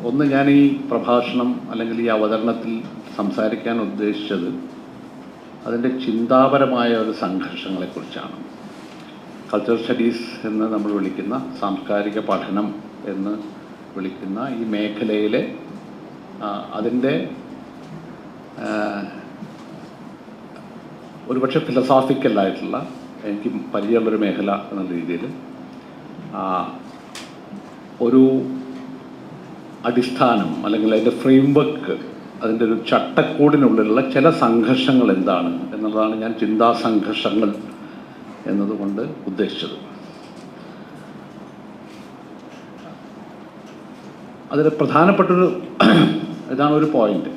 ഒന്ന്, ഞാൻ ഈ പ്രഭാഷണം അല്ലെങ്കിൽ ഈ അവതരണത്തിൽ സംസാരിക്കാൻ ഉദ്ദേശിച്ചത് അതിൻ്റെ ചിന്താപരമായ ഒരു സംഘർഷങ്ങളെക്കുറിച്ചാണ്. കൾച്ചറൽ സ്റ്റഡീസ് എന്ന് നമ്മൾ വിളിക്കുന്ന, സാംസ്കാരിക പഠനം എന്ന് വിളിക്കുന്ന ഈ മേഖലയിലെ അതിൻ്റെ ഒരുപക്ഷെ ഫിലോസോഫിക്കലായിട്ടുള്ള, എനിക്ക് പരിചയമുള്ളൊരു മേഖല എന്നുള്ള രീതിയിൽ ഒരു അടിസ്ഥാനം അല്ലെങ്കിൽ അതിൻ്റെ ഫ്രെയിംവർക്ക്, അതിൻ്റെ ഒരു ചട്ടക്കൂടിനുള്ളിലുള്ള ചില സംഘർഷങ്ങൾ എന്താണ് എന്നുള്ളതാണ് ഞാൻ ചിന്താസംഘർഷങ്ങൾ എന്നതുകൊണ്ട് ഉദ്ദേശിച്ചത്. അതിൽ പ്രധാനപ്പെട്ടൊരു ഇതാണ് ഒരു പോയിന്റ്.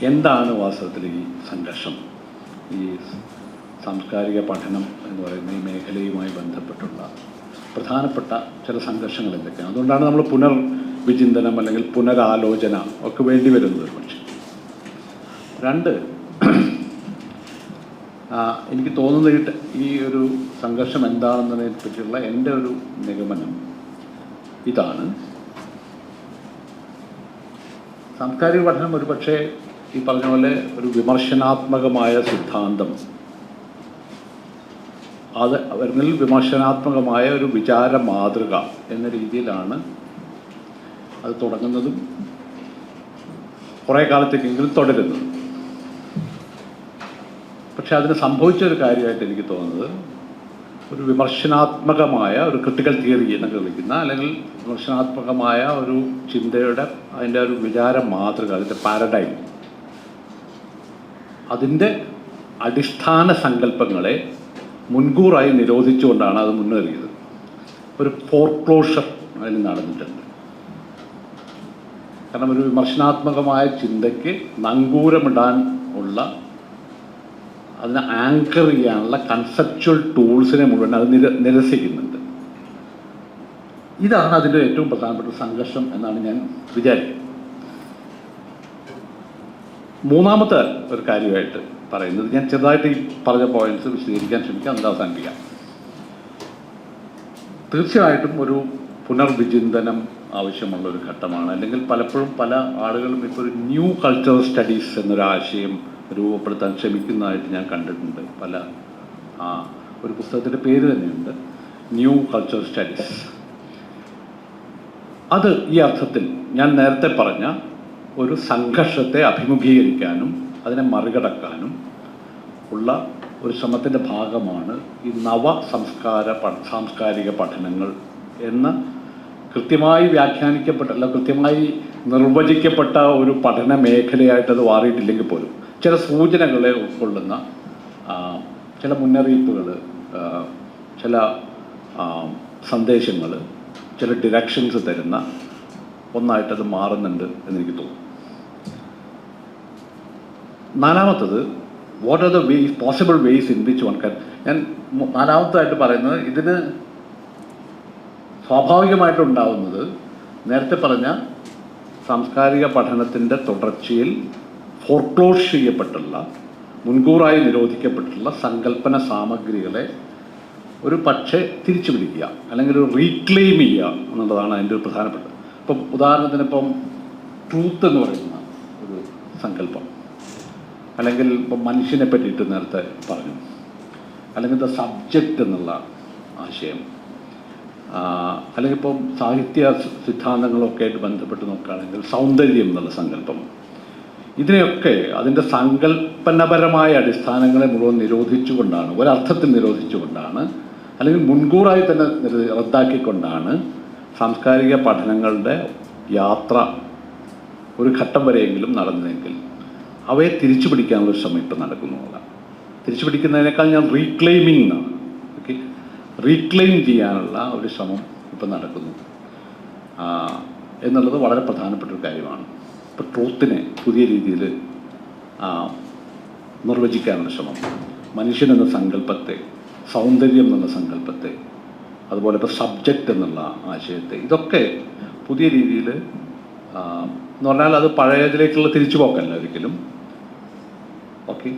എന്താണ് വാസ്തവത്തിൽ ഈ സംഘർഷം? ഈ സാംസ്കാരിക പഠനം എന്ന് പറയുന്ന ഈ മേഖലയുമായി ബന്ധപ്പെട്ടുള്ള പ്രധാനപ്പെട്ട ചില സംഘർഷങ്ങൾ എന്തൊക്കെയാണ്? അതുകൊണ്ടാണ് നമ്മൾ പുനർവിചിന്തനം അല്ലെങ്കിൽ പുനരാലോചന ഒക്കെ വേണ്ടി വരുന്നത്. പക്ഷേ രണ്ട്, എനിക്ക് തോന്നുന്നത് ഈ ഒരു സംഘർഷം എന്താണെന്നതിനെ പറ്റിയുള്ള എൻ്റെ ഒരു നിഗമനം ഇതാണ്. സാംസ്കാരിക പഠനം ഒരു പക്ഷേ ഈ പറഞ്ഞ പോലെ ഒരു വിമർശനാത്മകമായ സിദ്ധാന്തം, അത് അവരിൽ വിമർശനാത്മകമായ ഒരു വിചാര മാതൃക എന്ന രീതിയിലാണ് അത് തുടങ്ങുന്നതും കുറേ കാലത്തേക്കെങ്കിലും തുടരുന്നത്. പക്ഷെ അതിന് സംഭവിച്ച ഒരു കാര്യമായിട്ട് എനിക്ക് തോന്നുന്നത്, ഒരു വിമർശനാത്മകമായ ഒരു ക്രിട്ടിക്കൽ തിയറി എന്നൊക്കെ വിളിക്കുന്ന, അല്ലെങ്കിൽ വിമർശനാത്മകമായ ഒരു ചിന്തയുടെ അതിൻ്റെ ഒരു വിചാര മാതൃക, അതിൻ്റെ പാരഡൈം, അതിൻ്റെ അടിസ്ഥാന സങ്കല്പങ്ങളെ മുൻകൂറായി നിരോധിച്ചുകൊണ്ടാണ് അത് മുന്നേറിയത്. ഒരു ഫോർക്ലോഷർ അതിൽ നടന്നിട്ടുണ്ട്. കാരണം ഒരു വിമർശനാത്മകമായ ചിന്തയ്ക്ക് നങ്കൂരമിടാൻ ഉള്ള, അതിനെ ആങ്കർ ചെയ്യാനുള്ള കൺസെപ്ച്വൽ ടൂൾസിനെ മുഴുവൻ അത് നിരസിക്കുന്നുണ്ട്. ഇതാണ് അതിൻ്റെ ഏറ്റവും പ്രധാനപ്പെട്ട സംഘർഷം എന്നാണ് ഞാൻ വിചാരിക്കുന്നത്. മൂന്നാമത്തെ ഒരു കാര്യമായിട്ട് പറയുന്നത്, ഞാൻ ചെറുതായിട്ട് ഈ പറഞ്ഞ പോയിന്റ്സ് വിശദീകരിക്കാൻ ശ്രമിക്കാം, അത് അവസാനിപ്പിക്കാം. തീർച്ചയായിട്ടും ഒരു പുനർവിചിന്തനം ആവശ്യമുള്ളൊരു ഘട്ടമാണ്. അല്ലെങ്കിൽ പലപ്പോഴും പല ആളുകളും ഇപ്പോൾ ഒരു ന്യൂ കൾച്ചറൽ സ്റ്റഡീസ് എന്നൊരാശയം രൂപപ്പെടുത്താൻ ശ്രമിക്കുന്നതായിട്ട് ഞാൻ കണ്ടിട്ടുണ്ട്. ഒരു പുസ്തകത്തിൻ്റെ പേര് തന്നെയുണ്ട്, ന്യൂ കൾച്ചറൽ സ്റ്റഡീസ്. അത് ഈ അർത്ഥത്തിൽ ഞാൻ നേരത്തെ പറഞ്ഞ ഒരു സംഘർഷത്തെ അഭിമുഖീകരിക്കാനും അതിനെ മറികടക്കാനും ഉള്ള ഒരു ശ്രമത്തിൻ്റെ ഭാഗമാണ് ഈ സാംസ്കാരിക പഠനങ്ങൾ എന്ന കൃത്യമായി വ്യാഖ്യാനിക്കപ്പെട്ട, കൃത്യമായി നിർവചിക്കപ്പെട്ട ഒരു പഠന മേഖലയായിട്ടത് മാറിയിട്ടില്ലെങ്കിൽ പോലും ചില സൂചനകളെ ഉൾക്കൊള്ളുന്ന, ചില മുന്നറിയിപ്പുകൾ, ചില സന്ദേശങ്ങൾ, ചില ഡിറക്ഷൻസ് തരുന്ന ഒന്നായിട്ടത് മാറുന്നുണ്ട് എന്നെനിക്ക് തോന്നുന്നു. നാലാമത്തത്, what are the ways, possible ways in which one can, ഞാൻ നാലാമത്തായിട്ട് പറയുന്നത്, ഇതിന് സ്വാഭാവികമായിട്ടുണ്ടാവുന്നത് നേരത്തെ പറഞ്ഞ സാംസ്കാരിക പഠനത്തിൻ്റെ തുടർച്ചയിൽ ഫോർക്ലോസ് ചെയ്യപ്പെട്ടുള്ള, മുൻകൂറായി നിരോധിക്കപ്പെട്ടുള്ള സങ്കല്പന സാമഗ്രികളെ ഒരു പക്ഷേ തിരിച്ചു പിടിക്കുക അല്ലെങ്കിൽ ഒരു റീക്ലെയിം ചെയ്യുക എന്നുള്ളതാണ് അതിൻ്റെ ഒരു പ്രധാനപ്പെട്ടത്. ഇപ്പം ഉദാഹരണത്തിന്, ഇപ്പം ട്രൂത്ത് എന്ന് പറയുന്ന ഒരു സങ്കല്പം, അല്ലെങ്കിൽ ഇപ്പം മനുഷ്യനെ പറ്റിയിട്ട് നേരത്തെ പറഞ്ഞു, അല്ലെങ്കിൽ ദ സബ്ജക്റ്റ് എന്നുള്ള ആശയം, അല്ലെങ്കിൽ ഇപ്പം സാഹിത്യ സിദ്ധാന്തങ്ങളൊക്കെ ആയിട്ട് ബന്ധപ്പെട്ട് നോക്കുകയാണെങ്കിൽ സൗന്ദര്യം എന്നുള്ള സങ്കല്പം, ഇതിനെയൊക്കെ അതിൻ്റെ സങ്കല്പനപരമായ അടിസ്ഥാനങ്ങളെ മുഴുവൻ നിരോധിച്ചുകൊണ്ടാണ്, ഒരർത്ഥത്തിൽ നിരോധിച്ചുകൊണ്ടാണ്, അല്ലെങ്കിൽ മുൻകൂറായി തന്നെ റദ്ദാക്കിക്കൊണ്ടാണ് സാംസ്കാരിക പഠനങ്ങളുടെ യാത്ര ഒരു ഘട്ടം വരെയെങ്കിലും നടന്നതെങ്കിൽ അവയെ തിരിച്ചു പിടിക്കാനുള്ള ശ്രമം ഇപ്പം നടക്കുന്നുള്ളതാണ്. തിരിച്ചു പിടിക്കുന്നതിനേക്കാൾ ഞാൻ റീക്ലെയിമിംഗ് എന്നാണ്, ഓക്കെ, റീക്ലെയിം ചെയ്യാനുള്ള ഒരു ശ്രമം ഇപ്പം നടക്കുന്നു എന്നുള്ളത് വളരെ പ്രധാനപ്പെട്ട ഒരു കാര്യമാണ്. ഇപ്പോൾ ട്രൂത്തിനെ പുതിയ രീതിയിൽ നിർവചിക്കാനുള്ള ശ്രമം, മനുഷ്യൻ എന്ന സങ്കല്പത്തെ, സൗന്ദര്യം എന്നുള്ള സങ്കല്പത്തെ, അതുപോലെ ഇപ്പോൾ സബ്ജക്റ്റ് എന്നുള്ള ആശയത്തെ, ഇതൊക്കെ പുതിയ രീതിയിൽ എന്ന് പറഞ്ഞാൽ അത് പഴയതിലേക്കുള്ള തിരിച്ചുപോക്കല്ല ഒരിക്കലും, ഓക്കെ,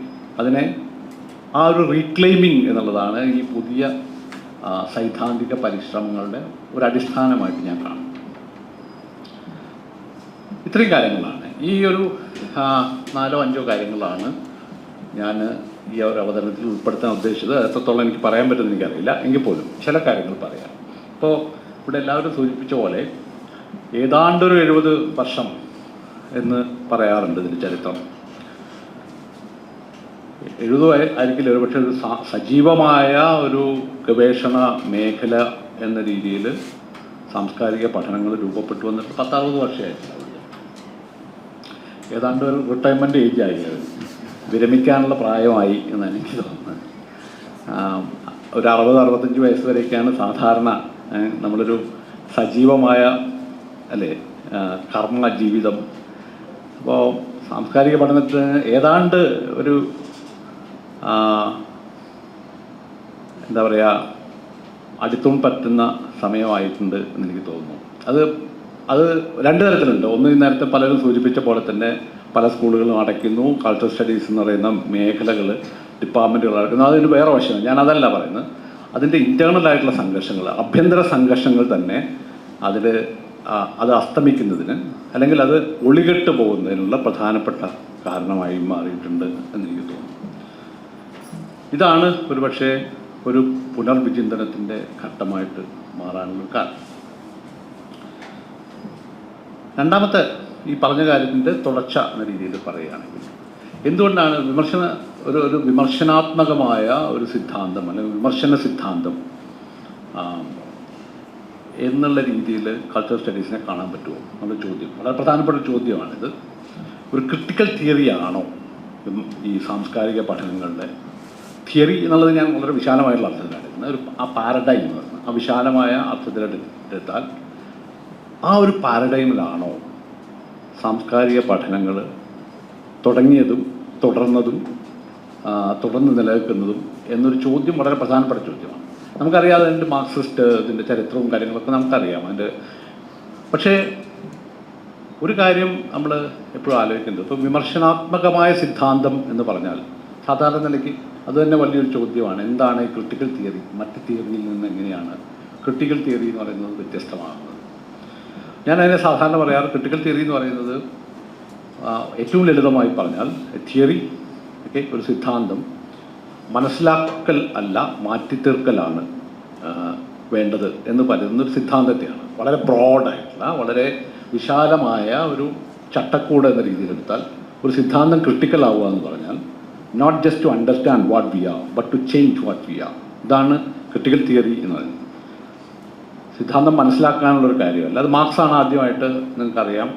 അതിനെ ആ ഒരു റീക്ലെയിമിംഗ് എന്നുള്ളതാണ് ഈ പുതിയ സൈദ്ധാന്തിക പരിശ്രമങ്ങളുടെ ഒരു അടിസ്ഥാനമായിട്ട് ഞാൻ കാണുന്നു. ഇത്രയും കാര്യങ്ങളാണ്. ഈ ഒരു 4-5 കാര്യങ്ങളാണ് ഞാൻ ഈ ഒരു അവതരണത്തിൽ ഉൾപ്പെടുത്താൻ ഉദ്ദേശിച്ചത്. എത്രത്തോളം എനിക്ക് പറയാൻ പറ്റുമെന്ന് എനിക്കറിയില്ല, എങ്കിൽ പോലും ചില കാര്യങ്ങൾ പറയാം. ഇപ്പോൾ ഇവിടെ എല്ലാവരും സൂചിപ്പിച്ച പോലെ ഏതാണ്ടൊരു 70 വർഷം എന്ന് പറയാറുണ്ട് ഇതിൻ്റെ ചരിത്രം. 70 ആയിരിക്കില്ല, ഒരു പക്ഷേ ഒരു സജീവമായ ഒരു ഗവേഷണ മേഖല എന്ന രീതിയിൽ സാംസ്കാരിക പഠനങ്ങൾ രൂപപ്പെട്ടു വന്നിട്ട് 10-60 വർഷമായിട്ടില്ല. ഏതാണ്ട് ഒരു റിട്ടയർമെൻറ്റ് ഏജായി, വിരമിക്കാനുള്ള പ്രായമായി എന്നാണ് എനിക്ക് തോന്നുന്നത്. ഒരു 60-65 വയസ്സ് വരെയൊക്കെയാണ് സാധാരണ നമ്മളൊരു സജീവമായ കർമ്മ ജീവിതം. അപ്പോൾ സാംസ്കാരിക പഠനത്തിന് ഏതാണ്ട് ഒരു എന്താ പറയുക, അടുത്തും പറ്റുന്ന സമയമായിട്ടുണ്ട് എന്നെനിക്ക് തോന്നുന്നു. അത് 2 തരത്തിലുണ്ട്. ഒന്ന്, നേരത്തെ പലരും സൂചിപ്പിച്ച പോലെ തന്നെ പല സ്കൂളുകളും അടയ്ക്കുന്നു, കൾച്ചറൽ സ്റ്റഡീസ് എന്ന് പറയുന്ന മേഖലകൾ, ഡിപ്പാർട്ട്മെൻറ്റുകൾ അടയ്ക്കുന്നു. അതിന് വേറെ വശമാണ്, ഞാനതല്ല പറയുന്നത്. അതിൻ്റെ ഇൻറ്റേർണലായിട്ടുള്ള സംഘർഷങ്ങൾ, ആഭ്യന്തര സംഘർഷങ്ങൾ തന്നെ അത് അസ്തമിക്കുന്നതിന് അല്ലെങ്കിൽ അത് ഒളികെട്ട് പോകുന്നതിനുള്ള പ്രധാനപ്പെട്ട കാരണമായി മാറിയിട്ടുണ്ട് എന്നെനിക്ക് തോന്നുന്നു. ഇതാണ് ഒരുപക്ഷെ ഒരു പുനർവിചിന്തനത്തിൻ്റെ ഘട്ടമായിട്ട് മാറാനുള്ള കാരണം. രണ്ടാമത്തെ ഈ പറഞ്ഞ കാര്യത്തിൻ്റെ തുടർച്ച എന്ന രീതിയിൽ പറയുകയാണെങ്കിൽ, എന്തുകൊണ്ടാണ് ഒരു വിമർശനാത്മകമായ ഒരു സിദ്ധാന്തം അല്ലെങ്കിൽ വിമർശന സിദ്ധാന്തം എന്നുള്ള രീതിയിൽ കൾച്ചറൽ സ്റ്റഡീസിനെ കാണാൻ പറ്റുമോ എന്നുള്ള ചോദ്യം വളരെ പ്രധാനപ്പെട്ട ചോദ്യമാണിത്. ഒരു ക്രിട്ടിക്കൽ തിയറിയാണോ ഈ സാംസ്കാരിക പഠനങ്ങളുടെ തിയറി എന്നുള്ളത് ഞാൻ വളരെ വിശാലമായുള്ള അർത്ഥത്തിലാണ് എടുക്കുന്നത്. ആ പാരഡൈം എന്ന് പറയുന്നത് ആ വിശാലമായ അർത്ഥത്തിലെടുത്താൽ ആ ഒരു പാരഡൈമിലാണോ സാംസ്കാരിക പഠനങ്ങൾ തുടങ്ങിയതും തുടർന്ന് നിലനിൽക്കുന്നതും എന്നൊരു ചോദ്യം വളരെ പ്രധാനപ്പെട്ട ചോദ്യമാണ്. നമുക്കറിയാതെ അതിൻ്റെ മാർക്സിസ്റ്റ് ഇതിൻ്റെ ചരിത്രവും കാര്യങ്ങളൊക്കെ നമുക്കറിയാം. പക്ഷേ ഒരു കാര്യം നമ്മൾ എപ്പോഴും ആലോചിക്കുന്നത്, ഇപ്പോൾ വിമർശനാത്മകമായ സിദ്ധാന്തം എന്ന് പറഞ്ഞാൽ സാധാരണ നിലയ്ക്ക് അത് തന്നെ വലിയൊരു ചോദ്യമാണ്. എന്താണ് ഈ ക്രിട്ടിക്കൽ തിയറി? മറ്റ് തിയറിയിൽ നിന്ന് എങ്ങനെയാണ് ക്രിട്ടിക്കൽ തിയറി എന്ന് പറയുന്നത് വ്യത്യസ്തമാകുന്നത്? ഞാനതിനെ സാധാരണ പറയാറ്, ക്രിട്ടിക്കൽ തിയറി എന്ന് പറയുന്നത് ഏറ്റവും ലളിതമായി പറഞ്ഞാൽ തിയറി, ഒരു സിദ്ധാന്തം മനസ്സിലാക്കൽ അല്ല മാറ്റിത്തീർക്കലാണ് വേണ്ടത് എന്ന് പറയുന്നൊരു സിദ്ധാന്തത്തെയാണ്. വളരെ ബ്രോഡായിട്ടുള്ള വളരെ വിശാലമായ ഒരു ചട്ടക്കൂട് എന്ന രീതിയിലെടുത്താൽ ഒരു സിദ്ധാന്തം ക്രിട്ടിക്കൽ ആവുക എന്ന് പറഞ്ഞാൽ not just to understand what we are but to change what we are. ഇതാണ് ക്രിട്ടിക്കൽ തിയറി എന്ന് പറയുന്നത്. സിദ്ധാന്തം മനസ്സിലാക്കാനുള്ളൊരു കാര്യമല്ല. അത് മാർക്സാണ് ആദ്യമായിട്ട്, നിങ്ങൾക്കറിയാം,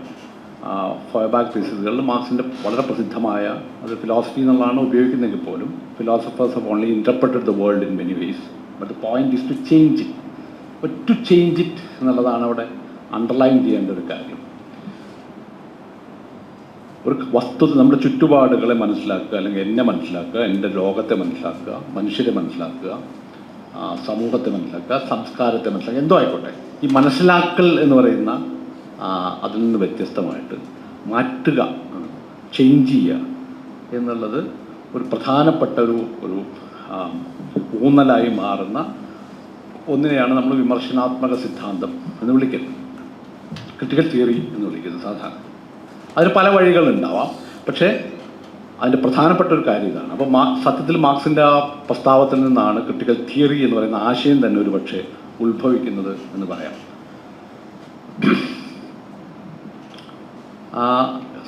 ഫോയബാക്ക് തീസിസുകളിൽ മാർക്സിൻ്റെ വളരെ പ്രസിദ്ധമായ, അത് ഫിലോസഫി എന്നുള്ളതാണ് ഉപയോഗിക്കുന്നതെങ്കിൽ പോലും, philosophers have only interpreted the world in many ways but the point is to change it. But to change it എന്നുള്ളതാണ് അവിടെ അണ്ടർലൈൻ ചെയ്യേണ്ട ഒരു കാര്യം. ഒരു വസ്തുത, നമ്മുടെ ചുറ്റുപാടുകളെ മനസ്സിലാക്കുക, അല്ലെങ്കിൽ എന്നെ മനസ്സിലാക്കുക, എൻ്റെ ലോകത്തെ മനസ്സിലാക്കുക, മനുഷ്യരെ മനസ്സിലാക്കുക, സമൂഹത്തെ മനസ്സിലാക്കുക, സംസ്കാരത്തെ മനസ്സിലാക്കുക, എന്തോ ആയിക്കോട്ടെ, ഈ മനസ്സിലാക്കൽ എന്ന് പറയുന്ന അതിൽ നിന്ന് വ്യത്യസ്തമായിട്ട് മാറ്റുക, ചേഞ്ച് ചെയ്യുക എന്നുള്ളത് ഒരു പ്രധാനപ്പെട്ട ഒരു ഊന്നലായി മാറുന്ന ഒന്നിനെയാണ് നമ്മൾ വിമർശനാത്മക സിദ്ധാന്തം എന്ന് വിളിക്കുന്നത്, ക്രിട്ടിക്കൽ തിയറി എന്ന് വിളിക്കുന്നത് സാധാരണ. അതിന് പല വഴികളുണ്ടാവാം, പക്ഷേ അതിൻ്റെ പ്രധാനപ്പെട്ട ഒരു കാര്യം ഇതാണ്. അപ്പോൾ സത്യത്തിൽ മാർക്സിൻ്റെ ആ പ്രസ്താവത്തിൽ നിന്നാണ് ക്രിട്ടിക്കൽ തിയറി എന്ന് പറയുന്ന ആശയം തന്നെ ഒരു പക്ഷേ ഉത്ഭവിക്കുന്നത് എന്ന് പറയാം.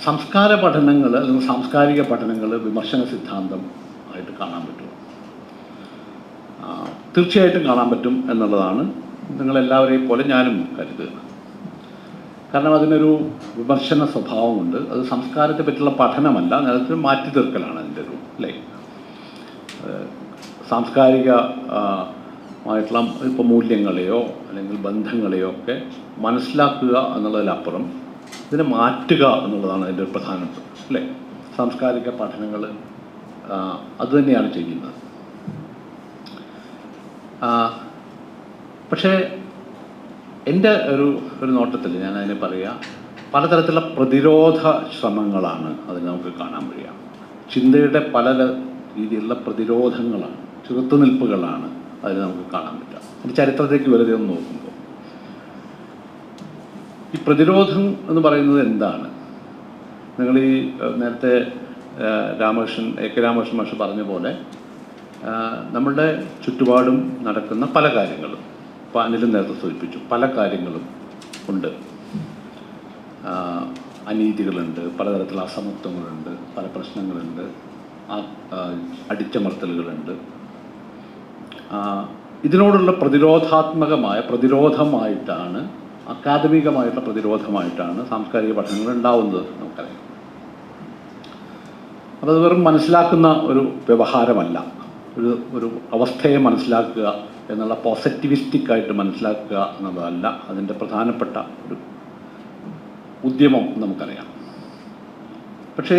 സംസ്കാര പഠനങ്ങൾ അല്ലെങ്കിൽ സാംസ്കാരിക പഠനങ്ങൾ വിമർശന സിദ്ധാന്തം ആയിട്ട് കാണാൻ പറ്റും. തീർച്ചയായിട്ടും കാണാൻ പറ്റും എന്നുള്ളതാണ് നിങ്ങളെല്ലാവരെയും പോലെ ഞാനും കരുതുക. കാരണം അതിനൊരു വിമർശന സ്വഭാവമുണ്ട്. അത് സംസ്കാരത്തെ പറ്റിയുള്ള പഠനമല്ല, നേരത്തെ മാറ്റി തീർക്കലാണ് അതിൻ്റെ ഒരു സാംസ്കാരികമായിട്ടുള്ള ഇപ്പോൾ മൂല്യങ്ങളെയോ അല്ലെങ്കിൽ ബന്ധങ്ങളെയോ ഒക്കെ മനസ്സിലാക്കുക എന്നുള്ളതിലപ്പുറം ഇതിനെ മാറ്റുക എന്നുള്ളതാണ് അതിൻ്റെ ഒരു പ്രധാനപ്പെട്ട സാംസ്കാരിക പഠനങ്ങൾ അതുതന്നെയാണ് ചെയ്യുന്നത്. പക്ഷേ എൻ്റെ ഒരു നോട്ടത്തിൽ ഞാൻ അതിനെ പറയുക, പലതരത്തിലുള്ള പ്രതിരോധ ശ്രമങ്ങളാണ് അതിന് നമുക്ക് കാണാൻ കഴിയുക. ചിന്തയുടെ പല രീതിയിലുള്ള പ്രതിരോധങ്ങളാണ്, ചെറുത്തുനിൽപ്പുകളാണ് അതിന് നമുക്ക് കാണാൻ പറ്റുക. അതിൻ്റെ ചരിത്രത്തേക്ക് വെറുതെ ഒന്ന് നോക്കുമ്പോൾ ഈ പ്രതിരോധം എന്ന് പറയുന്നത് എന്താണ്? നിങ്ങൾ ഈ നേരത്തെ രാമകൃഷ്ണൻ എ.കെ. രാമകൃഷ്ണൻ മാഷ് പറഞ്ഞ പോലെ നമ്മളുടെ ചുറ്റുപാടും നടക്കുന്ന പല കാര്യങ്ങളും, ഇപ്പോൾ അനിലും നേരത്തെ സൂചിപ്പിച്ചു, പല കാര്യങ്ങളും ഉണ്ട്. അനീതികളുണ്ട്, പലതരത്തിലുള്ള അസമത്വങ്ങളുണ്ട്, പല പ്രശ്നങ്ങളുണ്ട്, അടിച്ചമർത്തലുകളുണ്ട്. ഇതിനോടുള്ള പ്രതിരോധമായിട്ടാണ്, അക്കാദമികമായിട്ടുള്ള പ്രതിരോധമായിട്ടാണ് സാംസ്കാരിക പഠനങ്ങൾ ഉണ്ടാവുന്നത് നമുക്കറിയാം. അപ്പോൾ അത് വെറും മനസ്സിലാക്കുന്ന ഒരു വ്യവഹാരമല്ല, ഒരു അവസ്ഥയെ മനസ്സിലാക്കുക എന്നുള്ള പോസിറ്റിവിസ്റ്റിക്കായിട്ട് മനസ്സിലാക്കുക എന്നുള്ളതല്ല അതിൻ്റെ പ്രധാനപ്പെട്ട ഒരു ഉദ്യമം നമുക്കറിയാം. പക്ഷേ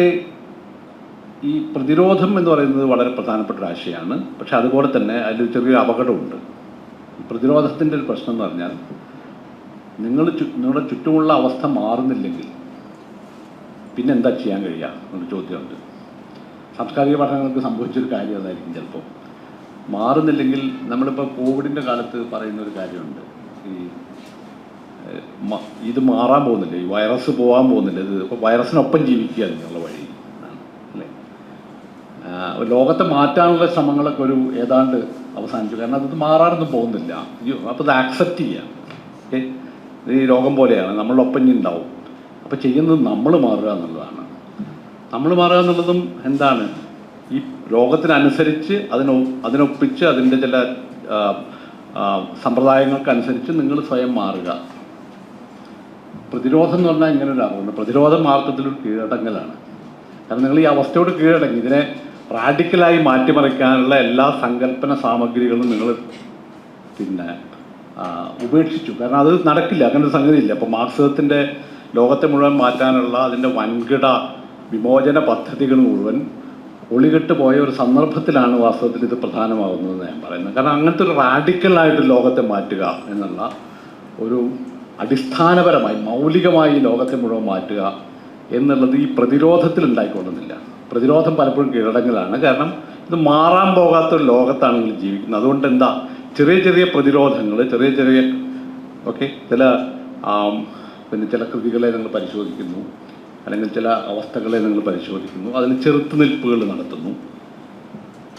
ഈ പ്രതിരോധം എന്ന് പറയുന്നത് വളരെ പ്രധാനപ്പെട്ട ഒരു ആശയമാണ്. പക്ഷെ അതുപോലെ തന്നെ അതിൽ ചെറിയൊരു അപകടമുണ്ട്. പ്രതിരോധത്തിൻ്റെ ഒരു പ്രശ്നം എന്ന് പറഞ്ഞാൽ നിങ്ങളുടെ ചുറ്റുമുള്ള അവസ്ഥ മാറുന്നില്ലെങ്കിൽ പിന്നെ എന്താ ചെയ്യാൻ കഴിയുക എന്നൊരു ചോദ്യമുണ്ട്. സാംസ്കാരിക പഠനങ്ങൾക്ക് സംഭവിച്ചൊരു കാര്യം അതായിരിക്കും. ചിലപ്പോൾ മാറുന്നില്ലെങ്കിൽ, നമ്മളിപ്പോൾ കോവിഡിൻ്റെ കാലത്ത് പറയുന്ന ഒരു കാര്യമുണ്ട്, ഇത് മാറാൻ പോകുന്നില്ല, ഈ വൈറസ് പോകാൻ പോകുന്നില്ല, ഇത് ഇപ്പോൾ വൈറസിനൊപ്പം ജീവിക്കുക എന്നുള്ള വഴി അല്ലേ. ലോകത്തെ മാറ്റാനുള്ള ശ്രമങ്ങളൊക്കെ ഒരു ഏതാണ്ട് അവസാനിച്ചു. കാരണം അത് മാറാനൊന്നും പോകുന്നില്ല. അപ്പോൾ ഇത് ആക്സെപ്റ്റ് ചെയ്യാം. ഓക്കെ, ഈ രോഗം പോലെയാണ്, നമ്മളൊപ്പം ഇനി ഉണ്ടാവും. അപ്പോൾ ചെയ്യുന്നത് നമ്മൾ മാറുക എന്നുള്ളതാണ്. നമ്മൾ മാറുക എന്നുള്ളതും എന്താണ്, ഈ രോഗത്തിനനുസരിച്ച് അതിനൊപ്പിച്ച് അതിൻ്റെ ചില സമ്പ്രദായങ്ങൾക്കനുസരിച്ച് നിങ്ങൾ സ്വയം മാറുക. പ്രതിരോധം എന്ന് പറഞ്ഞാൽ ഇങ്ങനെ ഒരു അറിവുണ്ട്. പ്രതിരോധം മാർഗത്തിലൊരു കീഴടങ്ങലാണ്. കാരണം നിങ്ങൾ ഈ അവസ്ഥയോട് കീഴടങ്ങി ഇതിനെ റാഡിക്കലായി മാറ്റിമറിക്കാനുള്ള എല്ലാ സങ്കല്പന സാമഗ്രികളും നിങ്ങൾ പിന്നെ ഉപേക്ഷിച്ചു. കാരണം അത് നടക്കില്ല, അങ്ങനെ ഒരു സംഗതിയില്ല. അപ്പോൾ മാർക്സിസത്തിൻ്റെ ലോകത്തെ മുഴുവൻ മാറ്റാനുള്ള അതിൻ്റെ വൻകിട വിമോചന പദ്ധതികൾ മുഴുവൻ ഒളികെട്ട് പോയ ഒരു സന്ദർഭത്തിലാണ് വാസ്തവത്തിൽ ഇത് പ്രധാനമാകുന്നതെന്ന് ഞാൻ പറയുന്നത്. കാരണം അങ്ങനത്തെ ഒരു റാഡിക്കലായിട്ട് ലോകത്തെ മാറ്റുക എന്നുള്ള ഒരു അടിസ്ഥാനപരമായി മൗലികമായി ലോകത്തെ മുഴുവൻ മാറ്റുക എന്നുള്ളത് ഈ പ്രതിരോധത്തിൽ ഉണ്ടായിക്കൊള്ളുന്നില്ല. പ്രതിരോധം പലപ്പോഴും കീഴടങ്ങലാണ്. കാരണം ഇത് മാറാൻ പോകാത്തൊരു ലോകത്താണ് നിങ്ങൾ ജീവിക്കുന്നത്. അതുകൊണ്ട് എന്താ, ചെറിയ ചെറിയ പ്രതിരോധങ്ങൾ, ചെറിയ ഓക്കെ, ചില കൃതികളെ നിങ്ങൾ പരിശോധിക്കുന്നു, അല്ലെങ്കിൽ ചില അവസ്ഥകളെ നിങ്ങൾ പരിശോധിക്കുന്നു, അതിന് ചെറുത്തുനിൽപ്പുകൾ നടത്തുന്നു.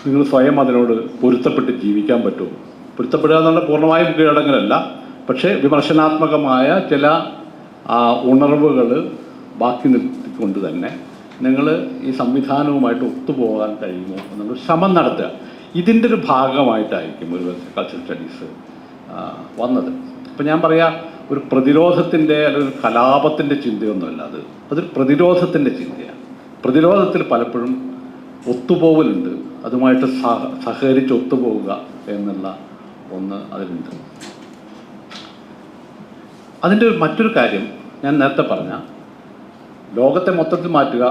നിങ്ങൾ സ്വയം അതിനോട് പൊരുത്തപ്പെട്ട് ജീവിക്കാൻ പറ്റുമോ? പൊരുത്തപ്പെടുക എന്നുള്ള പൂർണ്ണമായും കീഴടങ്ങലല്ല, പക്ഷേ വിമർശനാത്മകമായ ചില ഉണർവുകൾ ബാക്കി നിർത്തിക്കൊണ്ട് തന്നെ നിങ്ങൾ ഈ സംവിധാനവുമായിട്ട് ഒത്തുപോകാൻ കഴിയുമോ എന്നുള്ള ശ്രമം നടത്തുക. ഇതിൻ്റെ ഒരു ഭാഗമായിട്ടായിരിക്കും ഒരു കൾച്ചറൽ സ്റ്റഡീസ് വന്നത്. അപ്പം ഞാൻ പറയാം, ഒരു പ്രതിരോധത്തിൻ്റെ അല്ലെങ്കിൽ ഒരു കലാപത്തിൻ്റെ ചിന്തയൊന്നുമല്ല അതൊരു പ്രതിരോധത്തിൻ്റെ ചിന്തയാണ്. പ്രതിരോധത്തിൽ പലപ്പോഴും ഒത്തുപോകലുണ്ട്, അതുമായിട്ട് സഹകരിച്ച് ഒത്തുപോവുക എന്നുള്ള ഒന്ന് അതിലുണ്ട്. അതിൻ്റെ മറ്റൊരു കാര്യം ഞാൻ നേരത്തെ പറഞ്ഞ ലോകത്തെ മൊത്തത്തിൽ മാറ്റുക,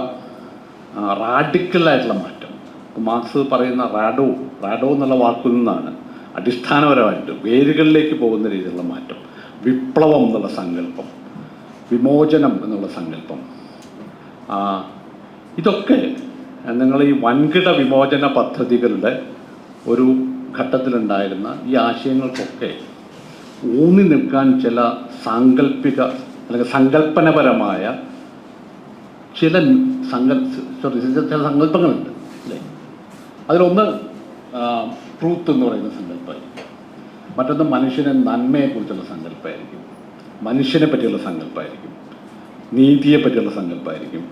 റാഡിക്കലായിട്ടുള്ള മാറ്റം. മാർക്സ് പറയുന്ന റാഡോ എന്നുള്ള വാക്കിൽ നിന്നാണ് അടിസ്ഥാനപരമായിട്ട് വേരുകളിലേക്ക് പോകുന്ന രീതിയിലുള്ള മാറ്റം. വിപ്ലവം എന്നുള്ള സങ്കല്പം, വിമോചനം എന്നുള്ള സങ്കല്പം, ഇതൊക്കെ നിങ്ങൾ ഈ വൻകിട വിമോചന പദ്ധതികളുടെ ഒരു ഘട്ടത്തിലുണ്ടായിരുന്ന ഈ ആശയങ്ങൾക്കൊക്കെ ഊന്നി നിൽക്കാൻ ചില സാങ്കല്പിക അല്ലെങ്കിൽ സങ്കല്പനപരമായ ചില സങ്കല്പങ്ങളുണ്ട് അല്ലേ. അതിലൊന്ന് ട്രൂത്ത് എന്ന് പറയുന്ന സങ്കല്പമായിരിക്കും, മറ്റൊന്ന് മനുഷ്യനെ നന്മയെക്കുറിച്ചുള്ള സങ്കല്പമായിരിക്കും, മനുഷ്യനെ പറ്റിയുള്ള സങ്കല്പമായിരിക്കും, നീതിയെ പറ്റിയുള്ള സങ്കല്പമായിരിക്കും,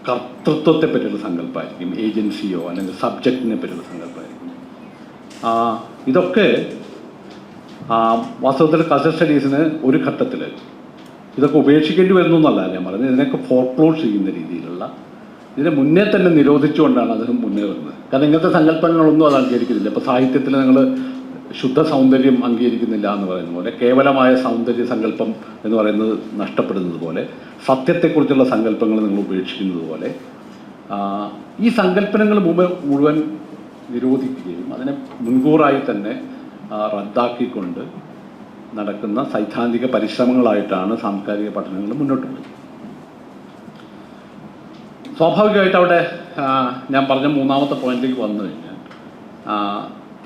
കർത്തൃത്വത്തെ പറ്റിയുള്ള സങ്കല്പമായിരിക്കും, ഏജൻസിയോ അല്ലെങ്കിൽ സബ്ജക്റ്റിനെ പറ്റിയുള്ള സങ്കല്പമായിരിക്കും. ഇതൊക്കെ വാസ്തവത്തിൽ കൾച്ചറൽ സ്റ്റഡീസിന് ഒരു ഘട്ടത്തിൽ ഇതൊക്കെ ഉപേക്ഷിക്കേണ്ടി വരുന്നു എന്നല്ല ഞാൻ പറയുന്നത്. ഇതിനൊക്കെ ഫോർക്ലോസ് ചെയ്യുന്ന രീതിയിലുള്ള, ഇതിനെ മുന്നേ തന്നെ നിരോധിച്ചുകൊണ്ടാണ് അദ്ദേഹം മുന്നേറുന്നത്. കാരണം ഇങ്ങനത്തെ സങ്കല്പങ്ങളൊന്നും അത് അംഗീകരിക്കുന്നില്ല. ഇപ്പോൾ സാഹിത്യത്തിൽ നിങ്ങൾ ശുദ്ധ സൗന്ദര്യം അംഗീകരിക്കുന്നില്ല എന്ന് പറയുന്ന പോലെ, കേവലമായ സൗന്ദര്യ സങ്കല്പം എന്ന് പറയുന്നത് നഷ്ടപ്പെടുന്നത് പോലെ, സത്യത്തെക്കുറിച്ചുള്ള സങ്കല്പങ്ങൾ നിങ്ങൾ ഉപേക്ഷിക്കുന്നത് പോലെ, ഈ സങ്കല്പനങ്ങൾ മുഴുവൻ നിരോധിക്കുകയും അതിനെ മുൻകൂറായി തന്നെ റദ്ദാക്കിക്കൊണ്ട് നടക്കുന്ന സൈദ്ധാന്തിക പരിശ്രമങ്ങളായിട്ടാണ് സാംസ്കാരിക പഠനങ്ങൾ മുന്നോട്ട് പോയത്. സ്വാഭാവികമായിട്ട് അവിടെ ഞാൻ പറഞ്ഞ മൂന്നാമത്തെ പോയിന്റിലേക്ക് വന്നു കഴിഞ്ഞാൽ,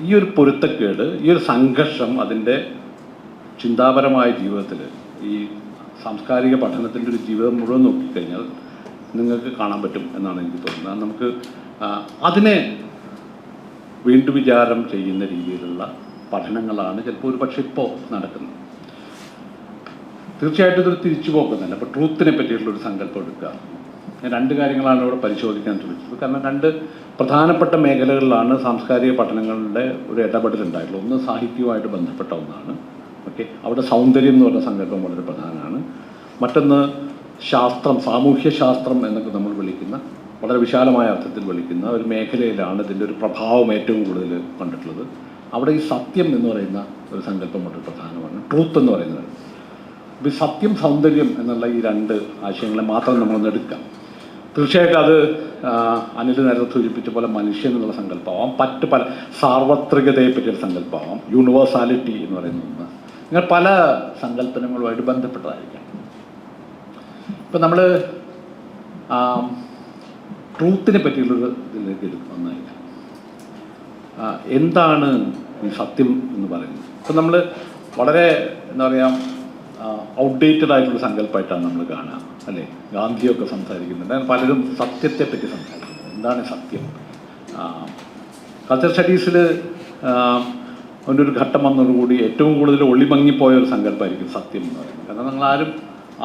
ഈ ഒരു പൊരുത്തക്കേട്, ഈ ഒരു സംഘർഷം അതിൻ്റെ ചിന്താപരമായ ജീവിതത്തിൽ, ഈ സാംസ്കാരിക പഠനത്തിൻ്റെ ഒരു ജീവിതം മുഴുവൻ നോക്കിക്കഴിഞ്ഞാൽ നിങ്ങൾക്ക് കാണാൻ പറ്റും എന്നാണ് എനിക്ക് തോന്നുന്നത്. നമുക്ക് അതിനെ വീണ്ടും വിചാരം ചെയ്യുന്ന രീതിയിലുള്ള പഠനങ്ങളാണ് ചിലപ്പോൾ ഒരു പക്ഷേ ഇപ്പോൾ നടക്കുന്നത്. തീർച്ചയായിട്ടും ഇതൊരു തിരിച്ചു പോകുന്നില്ല. അപ്പോൾ ട്രൂത്തിനെ പറ്റിയിട്ടുള്ളൊരു സങ്കല്പം എടുക്കുക. ഞാൻ രണ്ട് കാര്യങ്ങളാണ് ഇവിടെ പരിശോധിക്കാൻ ശ്രമിച്ചത്. കാരണം രണ്ട് പ്രധാനപ്പെട്ട മേഖലകളിലാണ് സാംസ്കാരിക പഠനങ്ങളുടെ ഒരു ഇടപെടലുണ്ടായിട്ടുള്ളത്. ഒന്ന് സാഹിത്യവുമായിട്ട് ബന്ധപ്പെട്ട ഒന്നാണ്. ഓക്കെ, അവിടെ സൗന്ദര്യം എന്ന് പറഞ്ഞ സങ്കല്പം വളരെ പ്രധാനമാണ്. മറ്റൊന്ന് ശാസ്ത്രം, സാമൂഹ്യ ശാസ്ത്രം എന്നൊക്കെ നമ്മൾ വിളിക്കുന്ന, വളരെ വിശാലമായ അർത്ഥത്തിൽ വിളിക്കുന്ന ഒരു മേഖലയിലാണ് ഇതിൻ്റെ ഒരു പ്രഭാവം ഏറ്റവും കൂടുതൽ കണ്ടിട്ടുള്ളത്. അവിടെ ഈ സത്യം എന്ന് പറയുന്ന ഒരു സങ്കല്പം വളരെ പ്രധാനമാണ്. ട്രൂത്ത് എന്ന് പറയുന്നത്. അപ്പോൾ ഈ സത്യം, സൗന്ദര്യം എന്നുള്ള ഈ രണ്ട് ആശയങ്ങളെ മാത്രം നമ്മളൊന്ന് എടുക്കാം. തീർച്ചയായിട്ടും അത് അനിൽ നേരത്തെ സൂചിപ്പിച്ച പോലെ മനുഷ്യൻ എന്നുള്ള സങ്കല്പമാവാം, പല സാർവത്രികതയെ പറ്റിയൊരു സങ്കല്പമാവാം, യൂണിവേഴ്സാലിറ്റി എന്ന് പറയുന്ന ഒന്ന്. ഇങ്ങനെ പല സങ്കല്പനങ്ങളുമായിട്ട് ബന്ധപ്പെട്ടതായിരിക്കാം. ഇപ്പം നമ്മൾ ട്രൂത്തിനെ പറ്റിയുള്ളൊരു ഇതിലേക്ക് വന്നായിരിക്കാം. എന്താണ് ഈ സത്യം എന്ന് പറയുന്നത്? ഇപ്പം നമ്മൾ വളരെ എന്താ പറയുക, ഔട്ട്ഡേറ്റഡ് ആയിട്ടുള്ള സങ്കല്പമായിട്ടാണ് നമ്മൾ കാണുക, അല്ലേ? ഗാന്ധിയൊക്കെ സംസാരിക്കുന്നുണ്ട്, പലരും സത്യത്തെ പറ്റി സംസാരിക്കുന്നത്. എന്താണ് സത്യം? കൾച്ചർ സ്റ്റഡീസിൽ അതിൻ്റെ ഒരു ഘട്ടം വന്നതോടുകൂടി ഏറ്റവും കൂടുതൽ ഒളിമങ്ങിപ്പോയ ഒരു സങ്കല്പമായിരിക്കും സത്യം എന്ന് പറയുന്നത്. കാരണം നിങ്ങൾ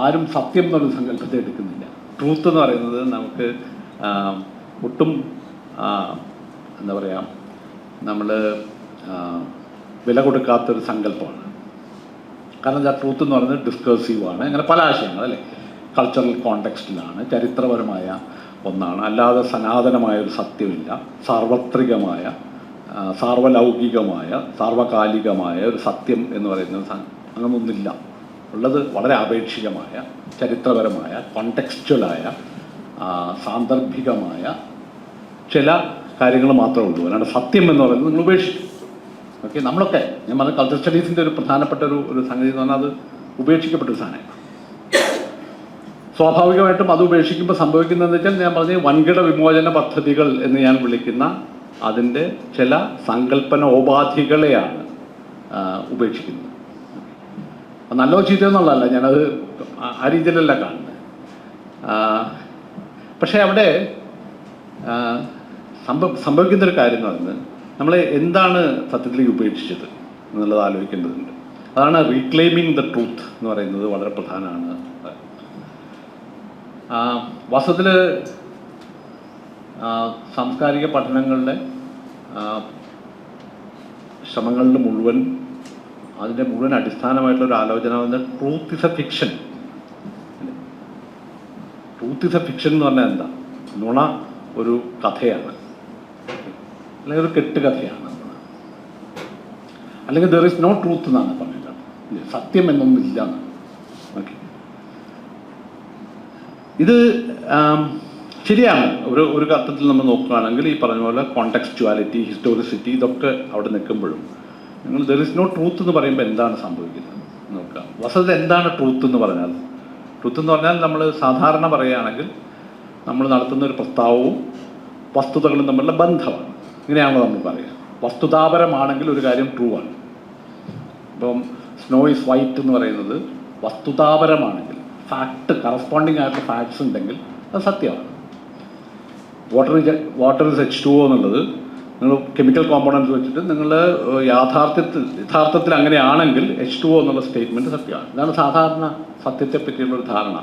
ആരും സത്യം എന്നൊരു സങ്കല്പത്തെ എടുക്കുന്നില്ല. ട്രൂത്ത് എന്ന് പറയുന്നത് നമുക്ക് ഒട്ടും എന്താ പറയുക, നമ്മൾ വില കൊടുക്കാത്തൊരു സങ്കല്പമാണ്. കാരണം എന്താ, ട്രൂത്ത് എന്ന് പറയുന്നത് ഡിസ്കേഴ്സീവാണ്. അങ്ങനെ പല ആശയങ്ങൾ, അല്ലേ? കൾച്ചറൽ കോണ്ടെക്സ്റ്റിലാണ്, ചരിത്രപരമായ ഒന്നാണ്. അല്ലാതെ സനാതനമായ ഒരു സത്യമില്ല. സാർവത്രികമായ, സാർവലൗകികമായ, സാർവകാലികമായ ഒരു സത്യം എന്ന് പറയുന്നത് അങ്ങനൊന്നുമില്ല. ഉള്ളത് വളരെ ആപേക്ഷികമായ, ചരിത്രപരമായ, കോണ്ടെക്സ്ച്വലായ, സാന്ദർഭികമായ ചില കാര്യങ്ങൾ മാത്രമേ ഉള്ളൂ. അല്ലാണ്ട് സത്യം എന്ന് പറയുന്നത് നിങ്ങൾ ഉപേക്ഷിക്കും. ഓക്കെ, നമ്മളൊക്കെ, ഞാൻ പറഞ്ഞ കൾച്ചർ സ്റ്റഡീസിൻ്റെ ഒരു പ്രധാനപ്പെട്ട ഒരു സംഗതി എന്ന് പറഞ്ഞാൽ അത് ഉപേക്ഷിക്കപ്പെട്ടൊരു സാധനമാണ്. സ്വാഭാവികമായിട്ടും അത് ഉപേക്ഷിക്കുമ്പോൾ സംഭവിക്കുന്നതെന്ന് വെച്ചാൽ, ഞാൻ പറഞ്ഞ വൻകിട വിമോചന പദ്ധതികൾ എന്ന് ഞാൻ വിളിക്കുന്ന അതിൻ്റെ ചില സങ്കല്പനോപാധികളെയാണ് ഉപേക്ഷിക്കുന്നത്. നല്ലോ ചീത്തയോ എന്നുള്ളതല്ല, ഞാനത് ആ രീതിയിലല്ല കാണുന്നത്. പക്ഷേ അവിടെ സംഭവിക്കുന്നൊരു കാര്യം എന്ന് പറയുന്നത്, നമ്മൾ എന്താണ് സത്യത്തിൽ ഉപേക്ഷിച്ചത് എന്നുള്ളത് ആലോചിക്കേണ്ടതുണ്ട്. അതാണ് റീക്ലെയിമിങ് ദ ട്രൂത്ത് എന്ന് പറയുന്നത് വളരെ പ്രധാനമാണ്. വാസ്തവത്തിൽ സാംസ്കാരിക പഠനങ്ങളുടെ ശ്രമങ്ങളുടെ മുഴുവൻ, അതിൻ്റെ മുഴുവൻ അടിസ്ഥാനമായിട്ടുള്ളൊരു ആലോചന വന്നത് truth is A fiction. Truth is A fiction എന്ന് പറഞ്ഞാൽ എന്താ? നുണ ഒരു കഥയാണ്, അല്ലെങ്കിൽ ഒരു കെട്ടുകഥയാണ്, അല്ലെങ്കിൽ ദർ ഇസ് നോ ട്രൂത്ത് എന്നാണ് പറഞ്ഞത്. സത്യം എന്നൊന്നില്ല എന്നാണ്. ഓക്കെ, ഇത് ശരിയാണ്. ഒരു അർത്ഥത്തിൽ നമ്മൾ നോക്കുകയാണെങ്കിൽ ഈ പറഞ്ഞ പോലെ കോണ്ടെക്സ്റ്റുവാലിറ്റി, ഹിസ്റ്റോറിസിറ്റി, ഇതൊക്കെ അവിടെ നിൽക്കുമ്പോഴും നിങ്ങൾ ദർ ഇസ് നോ ട്രൂത്ത് എന്ന് പറയുമ്പോൾ എന്താണ് സംഭവിക്കുന്നത് നോക്കുക. വസ്തുത എന്താണ് ട്രൂത്ത് എന്ന് പറഞ്ഞാൽ? ട്രൂത്ത് എന്ന് പറഞ്ഞാൽ നമ്മൾ സാധാരണ പറയുകയാണെങ്കിൽ നമ്മൾ നടത്തുന്ന ഒരു പ്രസ്താവവും വസ്തുതകളും തമ്മിലുള്ള ബന്ധമാണ്. ഇങ്ങനെയാണല്ലോ നമ്മൾ പറയുക. വസ്തുതാപരമാണെങ്കിൽ ഒരു കാര്യം ട്രൂ ആണ്. ഇപ്പം സ്നോ ഈസ് വൈറ്റ് എന്ന് പറയുന്നത് വസ്തുതാപരമാണെങ്കിൽ, ഫാക്ട്, കറസ്പോണ്ടിങ് ആയിട്ടുള്ള ഫാക്ട്സ് ഉണ്ടെങ്കിൽ അത് സത്യമാണ്. വാട്ടർ ഇസ് H2O എന്നുള്ളത് നിങ്ങൾ കെമിക്കൽ കോമ്പൗണ്ട്സ് വെച്ചിട്ട് നിങ്ങൾ യഥാർത്ഥത്തിൽ അങ്ങനെയാണെങ്കിൽ H2O എന്നുള്ള സ്റ്റേറ്റ്മെൻറ്റ് സത്യമാണ്. ഇതാണ് സാധാരണ സത്യത്തെ പറ്റിയുള്ളൊരു ധാരണ.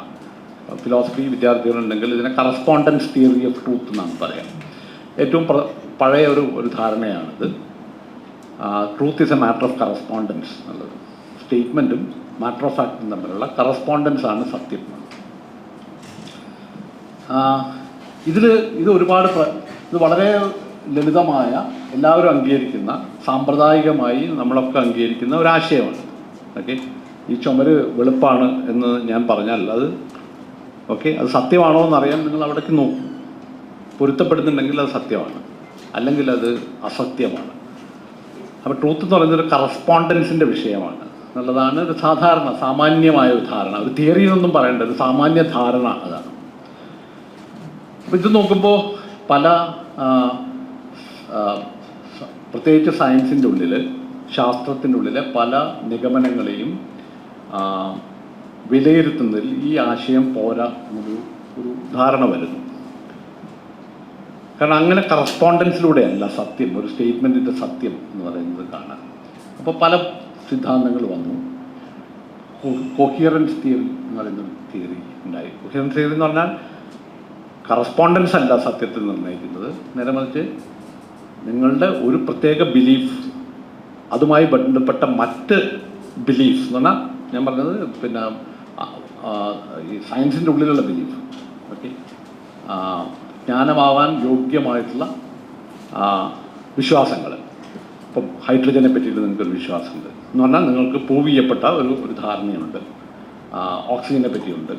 ഫിലോസഫി വിദ്യാർത്ഥികളുണ്ടെങ്കിൽ ഇതിനെ കറസ്പോണ്ടൻസ് തിയറി ഓഫ് ട്രൂത്ത് എന്നാണ് പറയാം. ഏറ്റവും പഴയ ഒരു ധാരണയാണിത്. Truth is a matter of correspondence എന്നുള്ളത്. സ്റ്റേറ്റ്മെൻറ്റും മാറ്റർ ഓഫ് ഫാക്റ്റും തമ്മിലുള്ള കറസ്പോണ്ടൻസ് ആണ് സത്യം. ഇത് വളരെ ലളിതമായ, എല്ലാവരും അംഗീകരിക്കുന്ന, സാമ്പ്രദായികമായി നമ്മളൊക്കെ അംഗീകരിക്കുന്ന ഒരാശയമാണ്. ഓക്കെ, ഈ ചുമര് വെളുപ്പാണ് എന്ന് ഞാൻ പറഞ്ഞാൽ അത് അത് സത്യമാണോ എന്നറിയാൻ നിങ്ങൾ അവിടേക്ക് നോക്കും. പൊരുത്തപ്പെടുന്നുണ്ടെങ്കിൽ അത് സത്യമാണ്, അല്ലെങ്കിൽ അത് അസത്യമാണ്. അപ്പോൾ ട്രൂത്ത് എന്ന് പറയുന്നത് ഒരു കറസ്പോണ്ടൻസിൻ്റെ വിഷയമാണ് എന്നുള്ളതാണ് ഒരു സാമാന്യമായ ഒരു ധാരണ. ഒരു തിയറിയൊന്നും പറയേണ്ട ഒരു സാമാന്യ ധാരണ അതാണ്. അപ്പോൾ ഇത് നോക്കുമ്പോൾ പല പ്രത്യേകിച്ച് സയൻസിൻ്റെ ഉള്ളിൽ, ശാസ്ത്രത്തിൻ്റെ ഉള്ളിലെ പല നിഗമനങ്ങളെയും വിലയിരുത്തുന്നതിൽ ഈ ആശയം പോരാ എന്നൊരു ഒരു ധാരണ വരുന്നു. കാരണം അങ്ങനെ കറസ്പോണ്ടൻസിലൂടെയല്ല സത്യം, ഒരു സ്റ്റേറ്റ്മെൻറ്റിൻ്റെ സത്യം എന്ന് പറയുന്നത് കാണാൻ. അപ്പോൾ പല സിദ്ധാന്തങ്ങൾ വന്നു. കൊഹിയറൻസ് തിയറി എന്ന് പറയുന്ന തിയറി ഉണ്ടായി. കൊഹിയറൻസ് തിയറി എന്ന് പറഞ്ഞാൽ കറസ്പോണ്ടൻസ് അല്ല സത്യത്തിൽ നിർണ്ണയിക്കുന്നത്, നേരെ മറിച്ച് നിങ്ങളുടെ ഒരു പ്രത്യേക ബിലീഫ് അതുമായി ബന്ധപ്പെട്ട മറ്റ് ബിലീഫ്സ് എന്ന് പറഞ്ഞാൽ ഞാൻ പറഞ്ഞത് പിന്നെ ഈ സയൻസിൻ്റെ ഉള്ളിലുള്ള ബിലീഫ്, ഓക്കെ, ജ്ഞാനമാവാൻ യോഗ്യമായിട്ടുള്ള വിശ്വാസങ്ങൾ. ഇപ്പം ഹൈഡ്രജനെ പറ്റിയിട്ട് നിങ്ങൾക്കൊരു വിശ്വാസമുണ്ട് എന്ന് പറഞ്ഞാൽ നിങ്ങൾക്ക് പ്രൂവ് ചെയ്യപ്പെട്ട ഒരു ധാരണയുണ്ട്. ഓക്സിജനെ പറ്റിയുണ്ട്,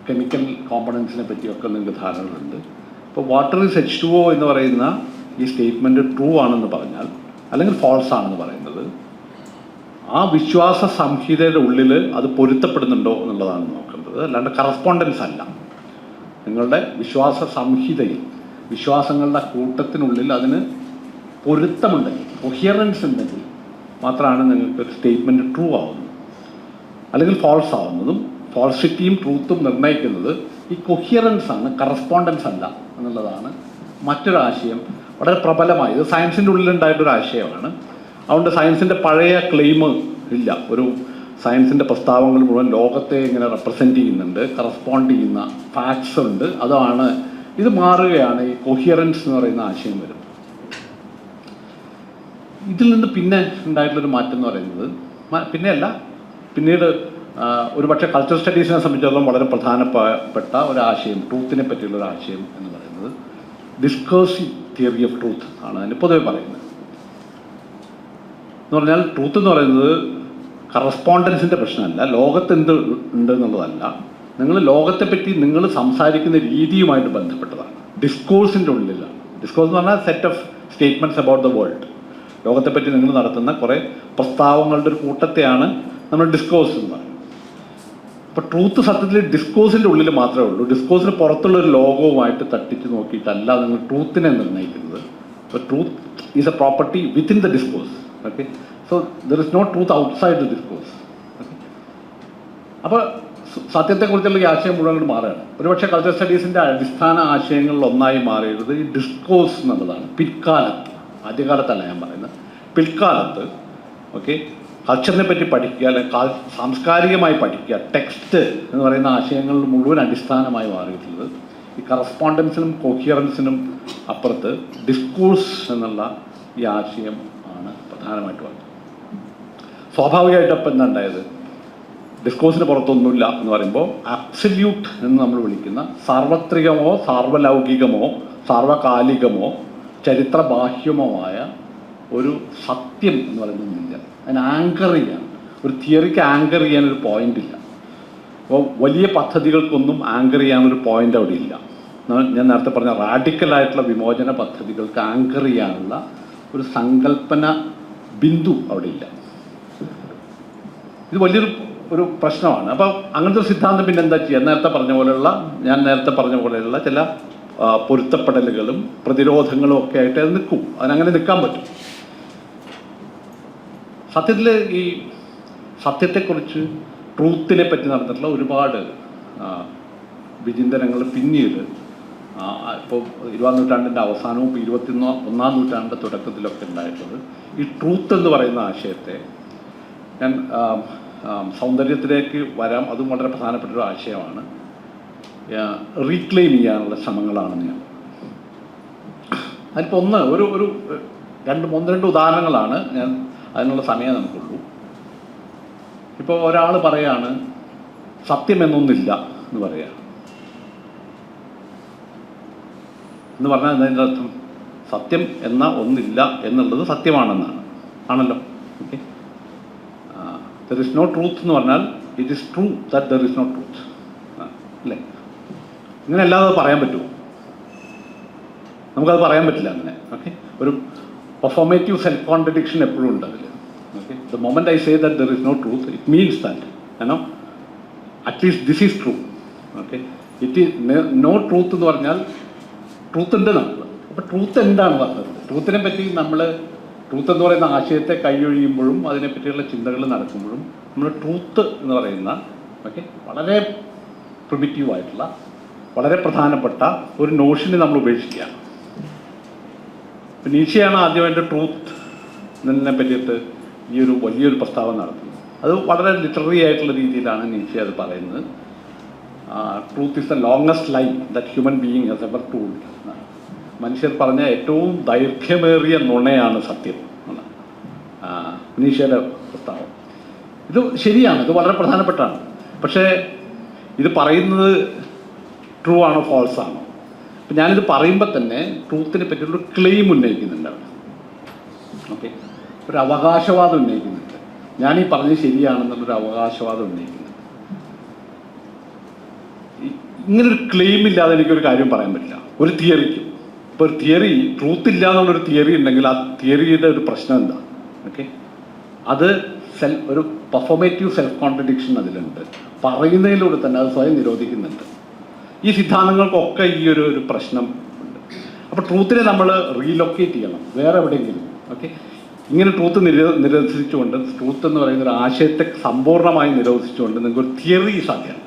കെമിക്കൽ കോമ്പണൻസിനെ പറ്റിയൊക്കെ നിങ്ങൾക്ക് ധാരണകളുണ്ട്. ഇപ്പോൾ വാട്ടർ ഈസ് H2O എന്ന് പറയുന്ന ഈ സ്റ്റേറ്റ്മെൻറ്റ് ട്രൂ ആണെന്ന് പറഞ്ഞാൽ അല്ലെങ്കിൽ ഫോൾസ് ആണെന്ന് പറയുന്നത് ആ വിശ്വാസ സംഹിതയുടെ ഉള്ളിൽ അത് പൊരുത്തപ്പെടുന്നുണ്ടോ എന്നുള്ളതാണ് നോക്കേണ്ടത്, അല്ലാണ്ട് കറസ്പോണ്ടൻസ് അല്ല. നിങ്ങളുടെ വിശ്വാസ സംഹിതയിൽ വിശ്വാസങ്ങളുടെ കൂട്ടത്തിനുള്ളിൽ അതിന് പൊരുത്തമുണ്ടെങ്കിൽ, കൊഹിയറൻസ് ഉണ്ടെങ്കിൽ മാത്രമാണ് നിങ്ങൾക്ക് സ്റ്റേറ്റ്മെൻറ്റ് ട്രൂ ആവുന്നത് അല്ലെങ്കിൽ ഫോൾസ് ആവുന്നതും. ഫോൾസിറ്റിയും ട്രൂത്തും നിർണ്ണയിക്കുന്നത് ഈ കൊഹിയറൻസ് ആണ്, കറസ്പോണ്ടൻസ് അല്ല എന്നുള്ളതാണ് മറ്റൊരു ആശയം. വളരെ പ്രബലമായി ഇത് സയൻസിൻ്റെ ഉള്ളിലുണ്ടായിട്ടൊരു ആശയമാണ്. അതുകൊണ്ട് സയൻസിൻ്റെ പഴയ ക്ലെയിം ഇല്ല. ഒരു സയൻസിൻ്റെ പ്രസ്താവങ്ങൾ മുഴുവൻ ലോകത്തെ ഇങ്ങനെ റെപ്രസെൻ്റ് ചെയ്യുന്നുണ്ട്, കറസ്പോണ്ട് ചെയ്യുന്ന ഫാക്ട്സ് ഉണ്ട്. അതാണ് ഇത് മാറുകയാണ്, ഈ കൊഹിയറൻസ് എന്ന് പറയുന്ന ആശയം വരും. ഇതിൽ നിന്ന് പിന്നെ ഉണ്ടായിട്ടുള്ളൊരു മാറ്റം എന്ന് പറയുന്നത് പിന്നീട് ഒരുപക്ഷെ കൾച്ചറൽ സ്റ്റഡീസിനെ സംബന്ധിച്ചിടത്തോളം വളരെ പ്രധാനപ്പെട്ട ഒരാശയം, ട്രൂത്തിനെ പറ്റിയുള്ളൊരു ആശയം എന്ന് പറയുന്നത് ഡിസ്കേഴ്സീവ് തിയറി ഓഫ് ട്രൂത്ത് ആണ് അതിന് പൊതുവെ പറയുന്നത്. എന്ന് പറഞ്ഞാൽ ട്രൂത്ത് എന്ന് പറയുന്നത് കറസ്പോണ്ടൻസിൻ്റെ പ്രശ്നമല്ല, ലോകത്ത് എന്ത് ഉണ്ട് എന്നുള്ളതല്ല, നിങ്ങൾ ലോകത്തെപ്പറ്റി നിങ്ങൾ സംസാരിക്കുന്ന രീതിയുമായിട്ട് ബന്ധപ്പെട്ടതാണ്. ഡിസ്കോഴ്സിൻ്റെ ഉള്ളിലാണ്. ഡിസ്കോഴ്സ് എന്ന് പറഞ്ഞാൽ set of statements about the world. ലോകത്തെപ്പറ്റി നിങ്ങൾ നടത്തുന്ന കുറേ പ്രസ്താവങ്ങളുടെ ഒരു കൂട്ടത്തെയാണ് നമ്മൾ ഡിസ്കോഴ്സ് എന്ന് പറയുന്നത്. അപ്പോൾ ട്രൂത്ത് സത്യത്തിൽ ഡിസ്കോഴ്സിൻ്റെ ഉള്ളിൽ മാത്രമേ ഉള്ളൂ. ഡിസ്കോഴ്സിന് പുറത്തുള്ളൊരു ലോകവുമായിട്ട് തട്ടിച്ച് നോക്കിയിട്ടല്ല നിങ്ങൾ ട്രൂത്തിനെ നിർണ്ണയിക്കുന്നത്. അപ്പോൾ truth is a property within the discourse. Okay, so there is no truth outside the discourse. Okay, അപ്പോൾ സത്യത്തെക്കുറിച്ചുള്ള ഈ ആശയം മുഴുവൻ മാറുകയാണ്. ഒരുപക്ഷെ കൾച്ചറൽ സ്റ്റഡീസിൻ്റെ അടിസ്ഥാന ആശയങ്ങളിൽ ഒന്നായി മാറിയത് ഈ ഡിസ്കോഴ്സ് എന്നുള്ളതാണ്. പിൽക്കാലത്ത്, ആദ്യകാലത്തല്ല ഞാൻ പറയുന്നത്, പിൽക്കാലത്ത് ഓക്കെ കൾച്ചറിനെ പറ്റി പഠിക്കുക അല്ലെങ്കിൽ സാംസ്കാരികമായി പഠിക്കുക, ടെക്സ്റ്റ് എന്ന് പറയുന്ന ആശയങ്ങളിൽ മുഴുവൻ അടിസ്ഥാനമായി മാറിയിട്ടുള്ളത് ഈ കറസ്പോണ്ടൻസിനും കൊഹിയറൻസിനും അപ്പുറത്ത് ഡിസ്കോഴ്സ് എന്നുള്ള ഈ ആശയം ആണ് പ്രധാനമായിട്ട് വന്നത്. സ്വാഭാവികമായിട്ട് അപ്പം എന്താ ഉണ്ടായത്? ഡിസ്കോഴ്സിന് പുറത്തൊന്നുമില്ല എന്ന് പറയുമ്പോൾ അബ്സല്യൂട്ട് എന്ന് നമ്മൾ വിളിക്കുന്ന സാർവത്രികമോ സാർവലൗകികമോ സാർവകാലികമോ ചരിത്രബാഹ്യമോ ആയ ഒരു സത്യം എന്ന് പറയുന്നൊന്നുമില്ല. അതിന് ആങ്കർ ചെയ്യാൻ, ഒരു തിയറിക്ക് ആങ്കർ ചെയ്യാനൊരു പോയിന്റ് ഇല്ല. അപ്പോൾ വലിയ പദ്ധതികൾക്കൊന്നും ആങ്കർ ചെയ്യാനൊരു പോയിന്റ് അവിടെ ഇല്ല. ഞാൻ നേരത്തെ പറഞ്ഞ റാഡിക്കലായിട്ടുള്ള വിമോചന പദ്ധതികൾക്ക് ആങ്കർ ചെയ്യാനുള്ള ഒരു സങ്കല്പന ബിന്ദു അവിടെ ഇല്ല. ഇത് വലിയൊരു പ്രശ്നമാണ്. അപ്പോൾ അങ്ങനത്തെ ഒരു സിദ്ധാന്തം പിന്നെ എന്താ ചെയ്യുക? ഞാൻ നേരത്തെ പറഞ്ഞ പോലെയുള്ള ചില പൊരുത്തപ്പെടലുകളും പ്രതിരോധങ്ങളും ഒക്കെ ആയിട്ട് അത് നിൽക്കും. അതിനങ്ങനെ നിൽക്കാൻ പറ്റും. സത്യത്തിൽ ഈ സത്യത്തെക്കുറിച്ച് ട്രൂത്തിനെ പറ്റി നടന്നിട്ടുള്ള ഒരുപാട് വിചിന്തനങ്ങൾ പിന്നീട് ഇപ്പോൾ 20ാം നൂറ്റാണ്ടിൻ്റെ അവസാനവും 21ാം നൂറ്റാണ്ടിൻ്റെ തുടക്കത്തിലൊക്കെ ഉണ്ടായിട്ടുള്ളത് ഈ ട്രൂത്ത് എന്ന് പറയുന്ന ആശയത്തെ ഞാൻ സൗന്ദര്യത്തിലേക്ക് വരാം, അതും വളരെ പ്രധാനപ്പെട്ടൊരു ആശയമാണ്, റീക്ലെയിം ചെയ്യാനുള്ള ശ്രമങ്ങളാണെന്ന് ഞാൻ. അതിപ്പോൾ ഒരു രണ്ട് ഉദാഹരണങ്ങളാണ് ഞാൻ, അതിനുള്ള സമയം നമുക്കുള്ളൂ. ഇപ്പോൾ ഒരാൾ പറയാണ് സത്യം എന്നൊന്നില്ല എന്ന് പറയുക എന്ന് പറഞ്ഞാൽ അതിൻ്റെ അർത്ഥം സത്യം എന്ന ഒന്നില്ല എന്നുള്ളത് സത്യമാണെന്നാണ്, ആണല്ലോ. Okay, there is no truth എന്ന് പറഞ്ഞാൽ it is true that there is no truth, അല്ലേ? ഇങ്ങനെ അല്ലാതെ പറയാൻ പറ്റുമോ? നമുക്കത് പറയാൻ പറ്റില്ല അങ്ങനെ. ഓക്കെ, ഒരു പെർഫോമേറ്റീവ് സെൽഫ് കോൺട്രഡിക്ഷൻ എപ്പോഴും ഉണ്ട് അതിൽ. Okay, the moment I say that there is no truth, it means that at least this is true. Okay, it is no truth എന്ന് പറഞ്ഞാൽ ട്രൂത്ത് ഉണ്ട് നമ്മൾ. അപ്പോൾ ട്രൂത്ത് എന്താണ് പറഞ്ഞത്? ട്രൂത്തിനെ പറ്റി നമ്മൾ ട്രൂത്ത് എന്ന് പറയുന്ന ആശയത്തെ കൈയൊഴിയുമ്പോഴും അതിനെപ്പറ്റിയുള്ള ചിന്തകൾ നടക്കുമ്പോഴും നമ്മൾ ട്രൂത്ത് എന്ന് പറയുന്ന വളരെ പ്രിമിറ്റീവായിട്ടുള്ള വളരെ പ്രധാനപ്പെട്ട ഒരു നോഷനെ നമ്മൾ ഉപേക്ഷിക്കുക. നീച്ചയാണ് ആദ്യമായിട്ട് ട്രൂത്ത് എന്നതിനെ പറ്റിയിട്ട് ഈ ഒരു വലിയൊരു പ്രസ്താവന നടത്തുന്നത്. അത് വളരെ ലിറ്റററി ആയിട്ടുള്ള രീതിയിലാണ് നീച്ച അത് പറയുന്നത്. Truth is the longest line that human being has ever told. മനുഷ്യർ പറഞ്ഞ ഏറ്റവും ദൈർഘ്യമേറിയ നുണയാണ് സത്യം എന്നാണ് നീച്ചയുടെ പ്രസ്താവം. ഇത് ശരിയാണ്, ഇത് വളരെ പ്രധാനപ്പെട്ടാണ്. പക്ഷേ ഇത് പറയുന്നത് ട്രൂ ആണോ ഫോൾസ് ആണോ? അപ്പം ഞാനിത് പറയുമ്പോൾ തന്നെ ട്രൂത്തിനെ പറ്റിയൊരു ക്ലെയിം ഉന്നയിക്കുന്നുണ്ട് അവിടെ. ഓക്കെ, ഒരു അവകാശവാദം ഉന്നയിക്കുന്നുണ്ട്. ഞാനീ പറഞ്ഞത് ശരിയാണെന്നുള്ളൊരു അവകാശവാദം ഉന്നയിക്കുന്നുണ്ട്. ഇങ്ങനൊരു ക്ലെയിം ഇല്ലാതെ എനിക്കൊരു കാര്യം പറയാൻ പറ്റില്ല. ഒരു തിയറിക്കും ഇപ്പോൾ ഒരു തിയറി ട്രൂത്ത് ഇല്ല എന്നുള്ളൊരു തിയറി ഉണ്ടെങ്കിൽ ആ തിയറിയുടെ ഒരു പ്രശ്നം എന്താ? ഓക്കെ, അത് ഒരു പെർഫോമേറ്റീവ് സെൽഫ് കോൺട്രഡിക്ഷൻ അതിലുണ്ട്. പറയുന്നതിലൂടെ തന്നെ അത് സ്വയം നിരോധിക്കുന്നുണ്ട്. ഈ സിദ്ധാന്തങ്ങൾക്കൊക്കെ ഈ ഒരു പ്രശ്നം ഉണ്ട്. അപ്പോൾ ട്രൂത്തിനെ നമ്മൾ റീലൊക്കേറ്റ് ചെയ്യണം വേറെ എവിടെയെങ്കിലും. ഓക്കെ, ഇങ്ങനെ ട്രൂത്ത് നിരോധിച്ചുകൊണ്ട്, ട്രൂത്ത് എന്ന് പറയുന്ന ഒരു ആശയത്തെ സമ്പൂർണ്ണമായി നിരോധിച്ചുകൊണ്ട് നിങ്ങൾക്ക് ഒരു തിയറി സാധ്യമാണ്.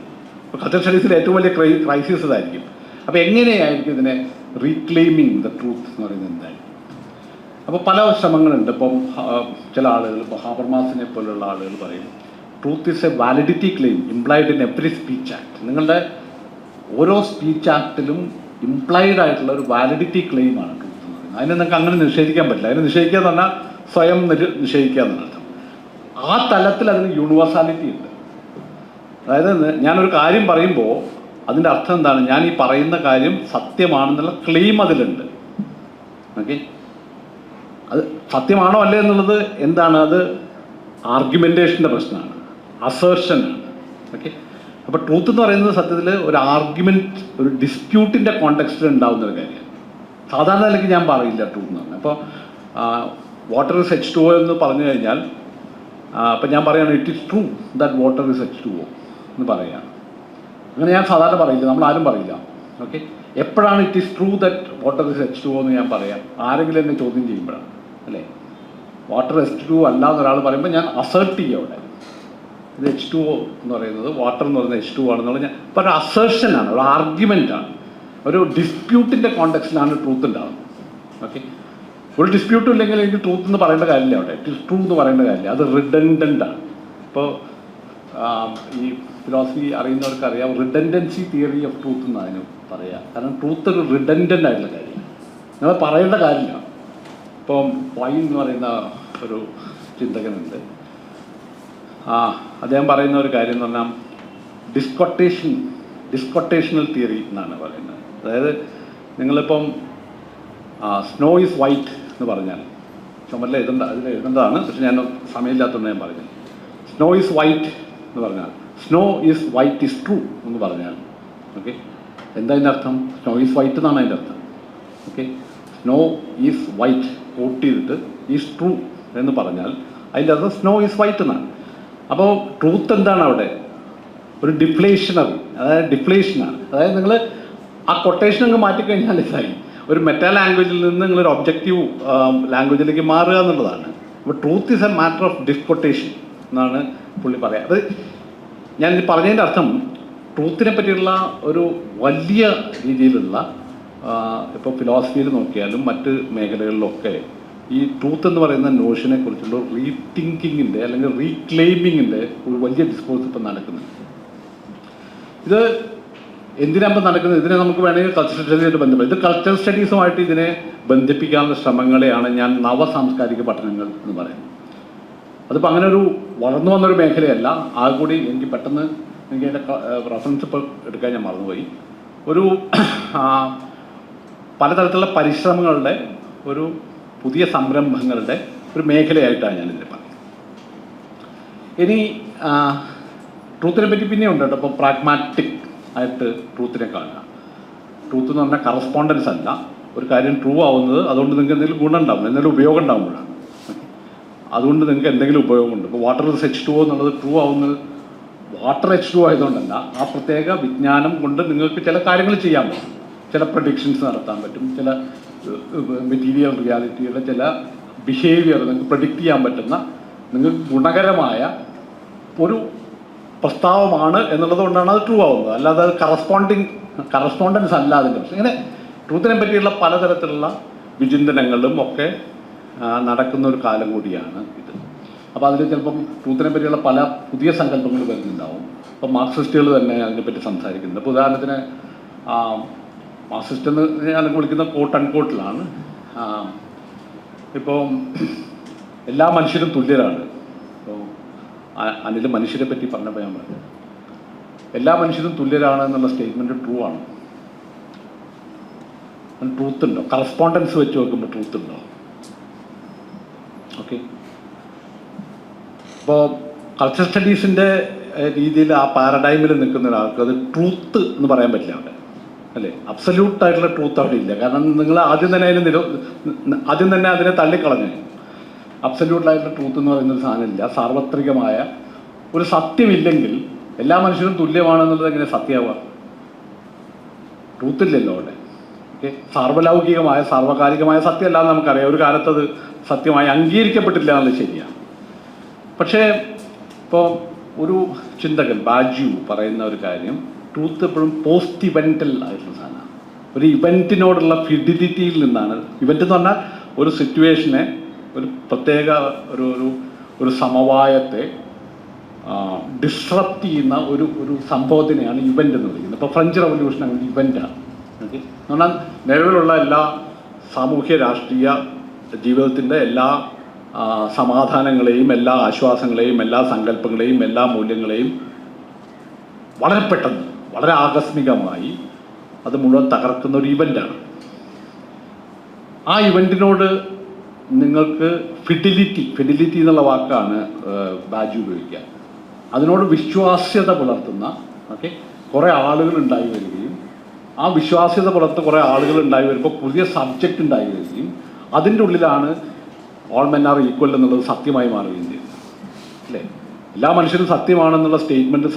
ഇപ്പോൾ കൾച്ചറൽ സ്റ്റഡീസിൽ ഏറ്റവും വലിയ ക്രൈസിസ് ഇതായിരിക്കും. അപ്പോൾ എങ്ങനെയായിരിക്കും ഇതിനെ റീക്ലെയിമിങ് ദ ട്രൂത്ത് എന്ന് പറയുന്നത് എന്തായിരിക്കും? അപ്പോൾ പല ശ്രമങ്ങളുണ്ട്. ഇപ്പം ചില ആളുകൾ, ഇപ്പോൾ ഹാബർമാസിനെ പോലുള്ള ആളുകൾ പറയും truth is A validity claim implied in every speech act. നിങ്ങളുടെ ഓരോ സ്പീച്ച് ആക്ടിലും ഇംപ്ലൈഡ് ആയിട്ടുള്ള ഒരു വാലിഡിറ്റി ക്ലെയിമാണ് ട്രൂത്ത് എന്ന് പറയുന്നത്. അതിനെ നിങ്ങൾക്ക് അങ്ങനെ നിഷേധിക്കാൻ പറ്റില്ല. അതിനെ നിഷേധിക്കുക എന്ന് പറഞ്ഞാൽ സ്വയം നിഷേധിക്കുക എന്നർത്ഥം. ആ തലത്തിൽ അതിന് യൂണിവേഴ്സാലിറ്റി ഉണ്ട്. അതായത് ഞാനൊരു കാര്യം പറയുമ്പോൾ അതിൻ്റെ അർത്ഥം എന്താണ്? ഞാൻ ഈ പറയുന്ന കാര്യം സത്യമാണെന്നുള്ള ക്ലെയിം അതിലുണ്ട്. ഓക്കെ, അത് സത്യമാണോ അല്ലേ എന്നുള്ളത് എന്താണ്? അത് ആർഗ്യുമെൻറ്റേഷൻ്റെ പ്രശ്നമാണ്, അസേർഷനാണ്. ഓക്കെ, അപ്പോൾ ട്രൂത്ത് എന്ന് പറയുന്നത് സത്യത്തിൽ ഒരു ആർഗ്യുമെൻറ്റ്, ഒരു ഡിസ്പ്യൂട്ടിൻ്റെ കോണ്ടെക്സ്റ്റിൽ ഉണ്ടാകുന്നൊരു കാര്യമാണ്. സാധാരണ നിലയ്ക്ക് ഞാൻ പറയില്ല ട്രൂത്ത് എന്ന് പറഞ്ഞാൽ. അപ്പോൾ വാട്ടർ ഇസ് H2O എന്ന് പറഞ്ഞു കഴിഞ്ഞാൽ അപ്പം ഞാൻ പറയുകയാണ് it is true that water is H2O എന്ന് പറയുകയാണ്. അങ്ങനെ ഞാൻ സാധാരണ പറയില്ല, നമ്മളാരും പറയില്ല. ഓക്കെ, എപ്പോഴാണ് it is true that water is H2O എന്ന് ഞാൻ പറയാം? ആരെങ്കിലും എന്നെ ചോദ്യം ചെയ്യുമ്പോഴാണ്, അല്ലേ? വാട്ടർ H2O അല്ല എന്നൊരാൾ പറയുമ്പോൾ ഞാൻ അസേർട്ട് ചെയ്യും അവിടെ ഇത് H2O എന്ന് പറയുന്നത്, വാട്ടർ എന്ന് പറയുന്നത് H2O ആണെന്നുള്ളത് ഞാൻ ഇപ്പോൾ ഒരു അസേർഷനാണ്, ഒരു ആർഗ്യുമെൻ്റാണ്, ഒരു ഡിസ്പ്യൂട്ടിൻ്റെ കോണ്ടെക്സ്റ്റിലാണ് ട്രൂത്ത് ഉണ്ടാകുന്നത്. ഓക്കെ, ഒരു ഡിസ്പ്യൂട്ടും ഇല്ലെങ്കിൽ എനിക്ക് ട്രൂത്ത് എന്ന് പറയേണ്ട കാര്യമില്ല അവിടെ, ഇറ്റ് ഈസ് ട്രൂ എന്ന് പറയേണ്ട കാര്യമില്ല. അത് റിഡൻഡൻ്റാണ്. ഇപ്പോൾ ഈ ഫിലോസഫി അറിയുന്നവർക്ക് അറിയാം, റിഡൻഡൻസി തിയറി ഓഫ് ട്രൂത്ത് എന്ന് അതിന് പറയാം. കാരണം ട്രൂത്ത് ഒരു റിഡൻഡൻ്റ് ആയിട്ടുള്ള കാര്യമാണ്, നിങ്ങൾ പറയേണ്ട കാര്യമില്ല. ഇപ്പം വൈൻ എന്ന് പറയുന്ന ഒരു ചിന്തകനുണ്ട്. അദ്ദേഹം പറയുന്ന ഒരു കാര്യം എന്ന് പറഞ്ഞാൽ ഡിസ്കൊട്ടേഷണൽ തിയറി എന്നാണ് പറയുന്നത്. അതായത് നിങ്ങളിപ്പം സ്നോ ഈസ് വൈറ്റ് എന്ന് പറഞ്ഞാൽ, ചുമരിൽ എഴുതേണ്ടതാണ്, പക്ഷെ ഞാൻ സമയമില്ലാത്തതുകൊണ്ട് ഞാൻ പറഞ്ഞത്. സ്നോ ഈസ് വൈറ്റ് എന്ന് പറഞ്ഞാൽ, snow is white is true എന്ന് പറഞ്ഞാൽ, ഓക്കെ, എന്താ അതിൻ്റെ അർത്ഥം? സ്നോ ഈസ് വൈറ്റ് എന്നാണ് അതിൻ്റെ അർത്ഥം. Okay, snow is white quote ചെയ്തിട്ട് ഈസ് ട്രൂ എന്ന് പറഞ്ഞാൽ അതിൻ്റെ അർത്ഥം സ്നോ ഈസ് വൈറ്റ് എന്നാണ്. അപ്പോൾ ട്രൂത്ത് എന്താണ് അവിടെ? ഒരു ഡിഫ്ലേഷനറി, അതായത് ഡിഫ്ലേഷനാണ്. അതായത് നിങ്ങൾ ആ കൊട്ടേഷൻ അങ്ങ് മാറ്റിക്കഴിഞ്ഞാൽ ഇതായി ഒരു മെറ്റാ ലാംഗ്വേജിൽ നിന്ന് നിങ്ങളൊരു ഒബ്ജക്റ്റീവ് ലാംഗ്വേജിലേക്ക് മാറുക എന്നുള്ളതാണ്. അപ്പോൾ truth is a matter of disquotation എന്നാണ് പുള്ളി പറയാം. അത് ഞാൻ പറഞ്ഞതിൻ്റെ അർത്ഥം ട്രൂത്തിനെ പറ്റിയുള്ള ഒരു വലിയ രീതിയിലുള്ള ഇപ്പോൾ ഫിലോസഫിയിൽ നോക്കിയാലും മറ്റ് മേഖലകളിലൊക്കെ ഈ ട്രൂത്ത് എന്ന് പറയുന്ന നോഷനെ കുറിച്ചുള്ള റീതിങ്കിങ്ങിൻ്റെ അല്ലെങ്കിൽ റീക്ലെയിമിങ്ങിൻ്റെ ഒരു വലിയ ഡിസ്കോഴ്സ് ഇപ്പം നടക്കുന്നുണ്ട്. ഇത് എന്തിനാകുമ്പോൾ നടക്കുന്നത്? ഇതിനെ നമുക്ക് വേണമെങ്കിൽ കൾച്ചറൽ സ്റ്റഡീസായിട്ട് ബന്ധപ്പെട്ട്, ഇത് കൾച്ചറൽ സ്റ്റഡീസുമായിട്ട് ഇതിനെ ബന്ധിപ്പിക്കാനുള്ള ശ്രമങ്ങളെയാണ് ഞാൻ നവസാംസ്കാരിക പഠനങ്ങൾ എന്ന് പറയുന്നത്. അതിപ്പോൾ അങ്ങനെ ഒരു വളർന്നു വന്നൊരു മേഖലയല്ല. ആ കൂടി എനിക്ക് പെട്ടെന്ന് എനിക്ക് അതിൻ്റെ റെഫറൻസ് ഇപ്പോൾ എടുക്കാൻ ഞാൻ മറന്നുപോയി. ഒരു പലതരത്തിലുള്ള പരിശ്രമങ്ങളുടെ ഒരു പുതിയ സംരംഭങ്ങളുടെ ഒരു മേഖലയായിട്ടാണ് ഞാനിതിനെ പറയുന്നത്. ഇനി ട്രൂത്തിനെ പറ്റി പിന്നെ ഉണ്ട് കേട്ടോ. ഇപ്പോൾ പ്രാഗ്മാറ്റിക് ആയിട്ട് ട്രൂത്തിനെ കാണുക. ട്രൂത്ത് എന്ന് പറഞ്ഞാൽ കറസ്പോണ്ടൻസ് അല്ല. ഒരു കാര്യം ട്രൂ ആവുന്നത് അതുകൊണ്ട് നിങ്ങൾക്ക് എന്തെങ്കിലും ഗുണം ഉണ്ടാവും, എന്തെങ്കിലും ഉപയോഗം ഉണ്ടാകുമ്പോഴാണ്. അതുകൊണ്ട് നിങ്ങൾക്ക് എന്തെങ്കിലും ഉപയോഗമുണ്ട്. ഇപ്പോൾ വാട്ടർ ഇസ് H2O എന്നുള്ളത് ട്രൂ ആവുന്നത് വാട്ടർ H2O ആയതുകൊണ്ടല്ല, ആ പ്രത്യേക വിജ്ഞാനം കൊണ്ട് നിങ്ങൾക്ക് ചില കാര്യങ്ങൾ ചെയ്യാൻ പറ്റും, ചില പ്രഡിക്ഷൻസ് നടത്താൻ പറ്റും, ചില മെറ്റീരിയൽ റിയാലിറ്റിയുടെ ചില ബിഹേവിയർ നിങ്ങൾക്ക് പ്രഡിക്റ്റ് ചെയ്യാൻ പറ്റുന്ന നിങ്ങൾക്ക് ഗുണകരമായ ഒരു പ്രസ്താവമാണ് എന്നുള്ളത് കൊണ്ടാണ് അത് ട്രൂ ആവുന്നത്. അല്ലാതെ അത് കറസ്പോണ്ടിങ് കറസ്പോണ്ടൻസ് അല്ല അതിൻ്റെ പ്രശ്നം. ഇങ്ങനെ ട്രൂത്തിനെ പറ്റിയുള്ള പലതരത്തിലുള്ള വിചിന്തനങ്ങളും ഒക്കെ നടക്കുന്ന ഒരു കാലം കൂടിയാണ് ഇത്. അപ്പോൾ അതിൽ ചിലപ്പം ട്രൂത്തിനെ പറ്റിയുള്ള പല പുതിയ സങ്കല്പങ്ങൾ വരുന്നുണ്ടാവും. അപ്പോൾ മാർക്സിസ്റ്റുകൾ തന്നെ അതിനെപ്പറ്റി സംസാരിക്കുന്നത്. ഇപ്പോൾ ഉദാഹരണത്തിന് മാർക്സിസ്റ്റ് എന്ന് ഞാൻ വിളിക്കുന്ന കോട്ട് അൺകോട്ടിലാണ്. ഇപ്പോൾ എല്ലാ മനുഷ്യരും തുല്യരാണ്. ഇപ്പോൾ അനിൽ മനുഷ്യരെ പറ്റി പറഞ്ഞപ്പോൾ ഞാൻ പറഞ്ഞു, എല്ലാ മനുഷ്യരും തുല്യരാണ് എന്നുള്ള സ്റ്റേറ്റ്മെൻറ്റ് ട്രൂ ആണ്. ട്രൂത്ത് ഉണ്ടോ? കറസ്പോണ്ടൻസ് വെച്ച് നോക്കുമ്പോൾ ട്രൂത്ത് ഉണ്ടോ? ഓക്കെ. ഇപ്പോൾ കൾച്ചർ സ്റ്റഡീസിൻ്റെ രീതിയിൽ ആ പാരഡൈമിൽ നിൽക്കുന്ന ഒരാൾക്ക് അത് ട്രൂത്ത് എന്ന് പറയാൻ പറ്റില്ല അവിടെ, അല്ലേ? അബ്സല്യൂട്ടായിട്ടുള്ള ട്രൂത്ത് അവിടെ ഇല്ല. കാരണം നിങ്ങൾ ആദ്യം തന്നെ അതിനെ തള്ളിക്കളഞ്ഞു. അബ്സല്യൂട്ടായിട്ടുള്ള ട്രൂത്ത് എന്ന് പറയുന്നൊരു സാധനമില്ല. സാർവത്രികമായ ഒരു സത്യമില്ലെങ്കിൽ എല്ലാ മനുഷ്യരും തുല്യമാണെന്നുള്ളത് എങ്ങനെ സത്യമാവുക? ട്രൂത്തില്ലല്ലോ അവിടെ. ഓക്കെ. സാർവലൗകികമായ സാർവകാലികമായ സത്യമല്ലാന്ന് നമുക്കറിയാം. ഒരു കാലത്തത് സത്യമായി അംഗീകരിക്കപ്പെട്ടില്ല എന്നുള്ളത് ശരിയാണ്. പക്ഷേ ഇപ്പോൾ ഒരു ചിന്തകൻ ബാജ്യു പറയുന്ന ഒരു കാര്യം, ട്രൂത്ത് എപ്പോഴും പോസ്റ്റ് ഇവൻ്റൽ ആയിട്ടുള്ള സാധനമാണ്. ഒരു ഇവൻറ്റിനോടുള്ള ഫിഡിലിറ്റിയിൽ നിന്നാണ്. ഇവൻ്റ് എന്ന് പറഞ്ഞാൽ ഒരു സിറ്റുവേഷനെ, ഒരു പ്രത്യേക ഒരു സമവായത്തെ ഡിസ്റപ്റ്റ് ചെയ്യുന്ന ഒരു സംഭവത്തിനെയാണ് ഇവൻ്റ് എന്ന് വിളിക്കുന്നത്. ഇപ്പോൾ ഫ്രഞ്ച് റവല്യൂഷൻ അങ്ങനെ ഇവൻ്റാണ്. ഓക്കെ. എന്ന് പറഞ്ഞാൽ നിലവിലുള്ള എല്ലാ സാമൂഹ്യ രാഷ്ട്രീയ ജീവിതത്തിൻ്റെ എല്ലാ സമാധാനങ്ങളെയും എല്ലാ ആശ്വാസങ്ങളെയും എല്ലാ സങ്കല്പങ്ങളെയും എല്ലാ മൂല്യങ്ങളെയും വളരെ പെട്ടെന്ന് വളരെ ആകസ്മികമായി അത് മുഴുവൻ തകർക്കുന്ന ഒരു ഇവൻ്റാണ്. ആ ഇവൻറ്റിനോട് നിങ്ങൾക്ക് ഫിഡിലിറ്റി എന്നുള്ള വാക്കാണ് ബാജു ഉപയോഗിക്കുക. അതിനോട് വിശ്വാസ്യത പുലർത്തുന്ന കുറേ ആളുകൾ ഉണ്ടായി വരികയും ആ വിശ്വാസ്യത പുലർത്തുന്ന കുറേ ആളുകൾ ഉണ്ടായി വരുമ്പോൾ പുതിയ സബ്ജക്റ്റ് ഉണ്ടായി വരികയും അതിൻ്റെ ഉള്ളിലാണ് ഓൾ മെൻ ആർ ഈക്വൽ എന്നുള്ളത് സത്യമായി മാറുകയും ചെയ്തു, അല്ലേ? എല്ലാ മനുഷ്യരും സത്യമാണെന്നുള്ള സ്റ്റേറ്റ്മെൻറ്റ്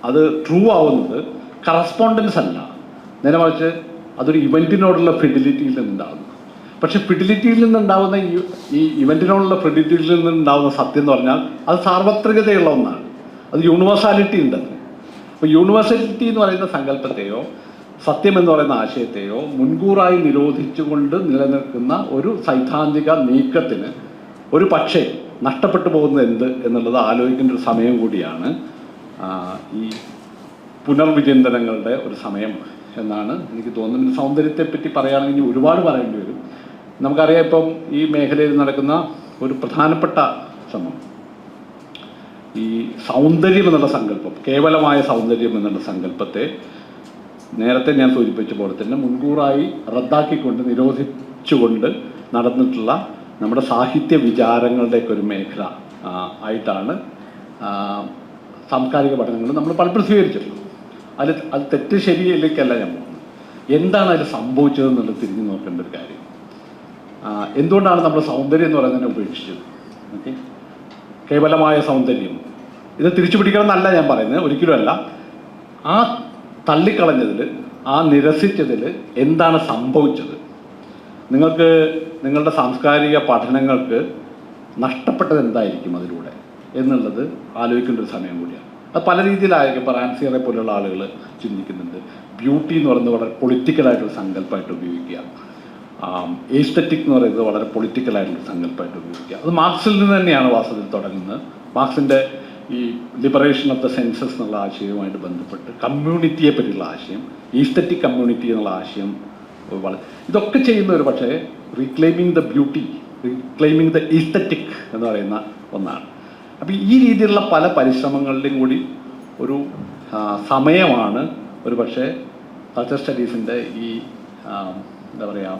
അത് ട്രൂ ആവുന്നത് കറസ്പോണ്ടൻസ് അല്ല, നേരെ മറിച്ച് അതൊരു ഇവൻറ്റിനോടുള്ള ഫിഡിലിറ്റിയിൽ നിന്നുണ്ടാകുന്നു. പക്ഷെ ഫിഡിലിറ്റിയിൽ നിന്നുണ്ടാകുന്ന ഈ ഇവൻറ്റിനോടുള്ള ഫിഡിലിറ്റിയിൽ നിന്നുണ്ടാകുന്ന സത്യം എന്ന് പറഞ്ഞാൽ അത് സാർവത്രികതയുള്ള ഒന്നാണ്. അത് യൂണിവേഴ്സാലിറ്റി ഉണ്ടത്. അപ്പോൾ യൂണിവേഴ്സാലിറ്റി എന്ന് പറയുന്ന സങ്കല്പത്തെയോ സത്യം എന്ന് പറയുന്ന ആശയത്തെയോ മുൻകൂറായി നിരോധിച്ചുകൊണ്ട് നിലനിൽക്കുന്ന ഒരു സൈദ്ധാന്തിക നീക്കത്തിന് ഒരു പക്ഷേ നഷ്ടപ്പെട്ടു പോകുന്നത് എന്ത് എന്നുള്ളത് ആലോചിക്കേണ്ട ഒരു സമയം കൂടിയാണ് ഈ പുനർവിചിന്തനങ്ങളുടെ ഒരു സമയം എന്നാണ് എനിക്ക് തോന്നുന്നത്. സൗന്ദര്യത്തെപ്പറ്റി പറയുകയാണെങ്കിൽ ഒരുപാട് പറയേണ്ടി വരും. നമുക്കറിയാം, ഇപ്പം ഈ മേഖലയിൽ നടക്കുന്ന ഒരു പ്രധാനപ്പെട്ട ശ്രമം ഈ സൗന്ദര്യം എന്നുള്ള സങ്കല്പം, കേവലമായ സൗന്ദര്യം എന്നുള്ള സങ്കല്പത്തെ നേരത്തെ ഞാൻ സൂചിപ്പിച്ച പോലെ തന്നെ മുൻകൂറായി റദ്ദാക്കിക്കൊണ്ട് നിരോധിച്ചുകൊണ്ട് നടന്നിട്ടുള്ള നമ്മുടെ സാഹിത്യ വിചാരങ്ങളുടെയൊക്കെ ഒരു മേഖല ആയിട്ടാണ് സാംസ്കാരിക പഠനങ്ങൾ നമ്മൾ പലപ്പോഴും സ്വീകരിച്ചിട്ടുള്ളത്. അത് തെറ്റ് ശരിയിലേക്കല്ല ഞാൻ പോകുന്നത്. എന്താണ് അതിൽ സംഭവിച്ചതെന്നുള്ളത് തിരിഞ്ഞു നോക്കേണ്ട ഒരു കാര്യം. എന്തുകൊണ്ടാണ് നമ്മൾ സൗന്ദര്യം എന്ന് പറയുന്നതിനെ ഉപേക്ഷിച്ചത്? ഓക്കെ. കേവലമായ സൗന്ദര്യം ഇത് തിരിച്ചു പിടിക്കണം എന്നല്ല ഞാൻ പറയുന്നത്, ഒരിക്കലും അല്ല. ആ തള്ളിക്കളഞ്ഞതിൽ, ആ നിരസിച്ചതിൽ എന്താണ് സംഭവിച്ചത്? നിങ്ങൾക്ക് നിങ്ങളുടെ സാംസ്കാരിക പഠനങ്ങൾക്ക് നഷ്ടപ്പെട്ടത് എന്തായിരിക്കും അതിലൂടെ എന്നുള്ളത് ആലോചിക്കേണ്ട ഒരു സമയം കൂടിയാണ്. അത് പല രീതിയിലായിരിക്കും. ഇപ്പോൾ റാൻസിയറെ പോലുള്ള ആളുകൾ ചിന്തിക്കുന്നുണ്ട്. ബ്യൂട്ടി എന്ന് പറയുന്നത് വളരെ പൊളിറ്റിക്കലായിട്ടൊരു സങ്കല്പമായിട്ട് ഉപയോഗിക്കുക, എസ്തെറ്റിക് എന്ന് പറയുന്നത് വളരെ പൊളിറ്റിക്കലായിട്ടുള്ള സങ്കല്പമായിട്ട് ഉപയോഗിക്കുക. അത് മാർക്സിൽ നിന്ന് തന്നെയാണ് വാസ്തവത്തിൽ തുടങ്ങുന്നത്. മാർക്സിൻ്റെ ഈ ലിബറേഷൻ ഓഫ് ദ സെൻസസ് എന്നുള്ള ആശയവുമായിട്ട് ബന്ധപ്പെട്ട് കമ്മ്യൂണിറ്റിയെ പറ്റിയുള്ള ആശയം, ഈസ്തെറ്റിക് കമ്മ്യൂണിറ്റി എന്നുള്ള ആശയം ഇതൊക്കെ ചെയ്യുന്ന ഒരു പക്ഷേ റീക്ലെയിമിങ് ദ ബ്യൂട്ടി, റീക്ലെയിമിങ് ദ ഈസ്തെറ്റിക് എന്ന് പറയുന്ന ഒന്നാണ്. അപ്പോൾ ഈ രീതിയിലുള്ള പല പരിശ്രമങ്ങളിലും കൂടി ഒരു സമയമാണ് ഒരു പക്ഷേ കൾച്ചർ സ്റ്റഡീസിൻ്റെ ഈ എന്താ പറയുക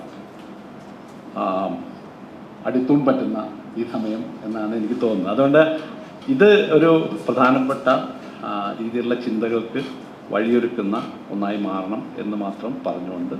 അടിത്തൂൺ പറ്റുന്ന ഈ സമയം എന്നാണ് എനിക്ക് തോന്നുന്നത്. അതുകൊണ്ട് ഇത് ഒരു പ്രധാനപ്പെട്ട രീതിയിലുള്ള ചിന്തകൾക്ക് വഴിയൊരുക്കുന്ന ഒന്നായി മാറണം എന്ന് മാത്രം പറഞ്ഞുകൊണ്ട്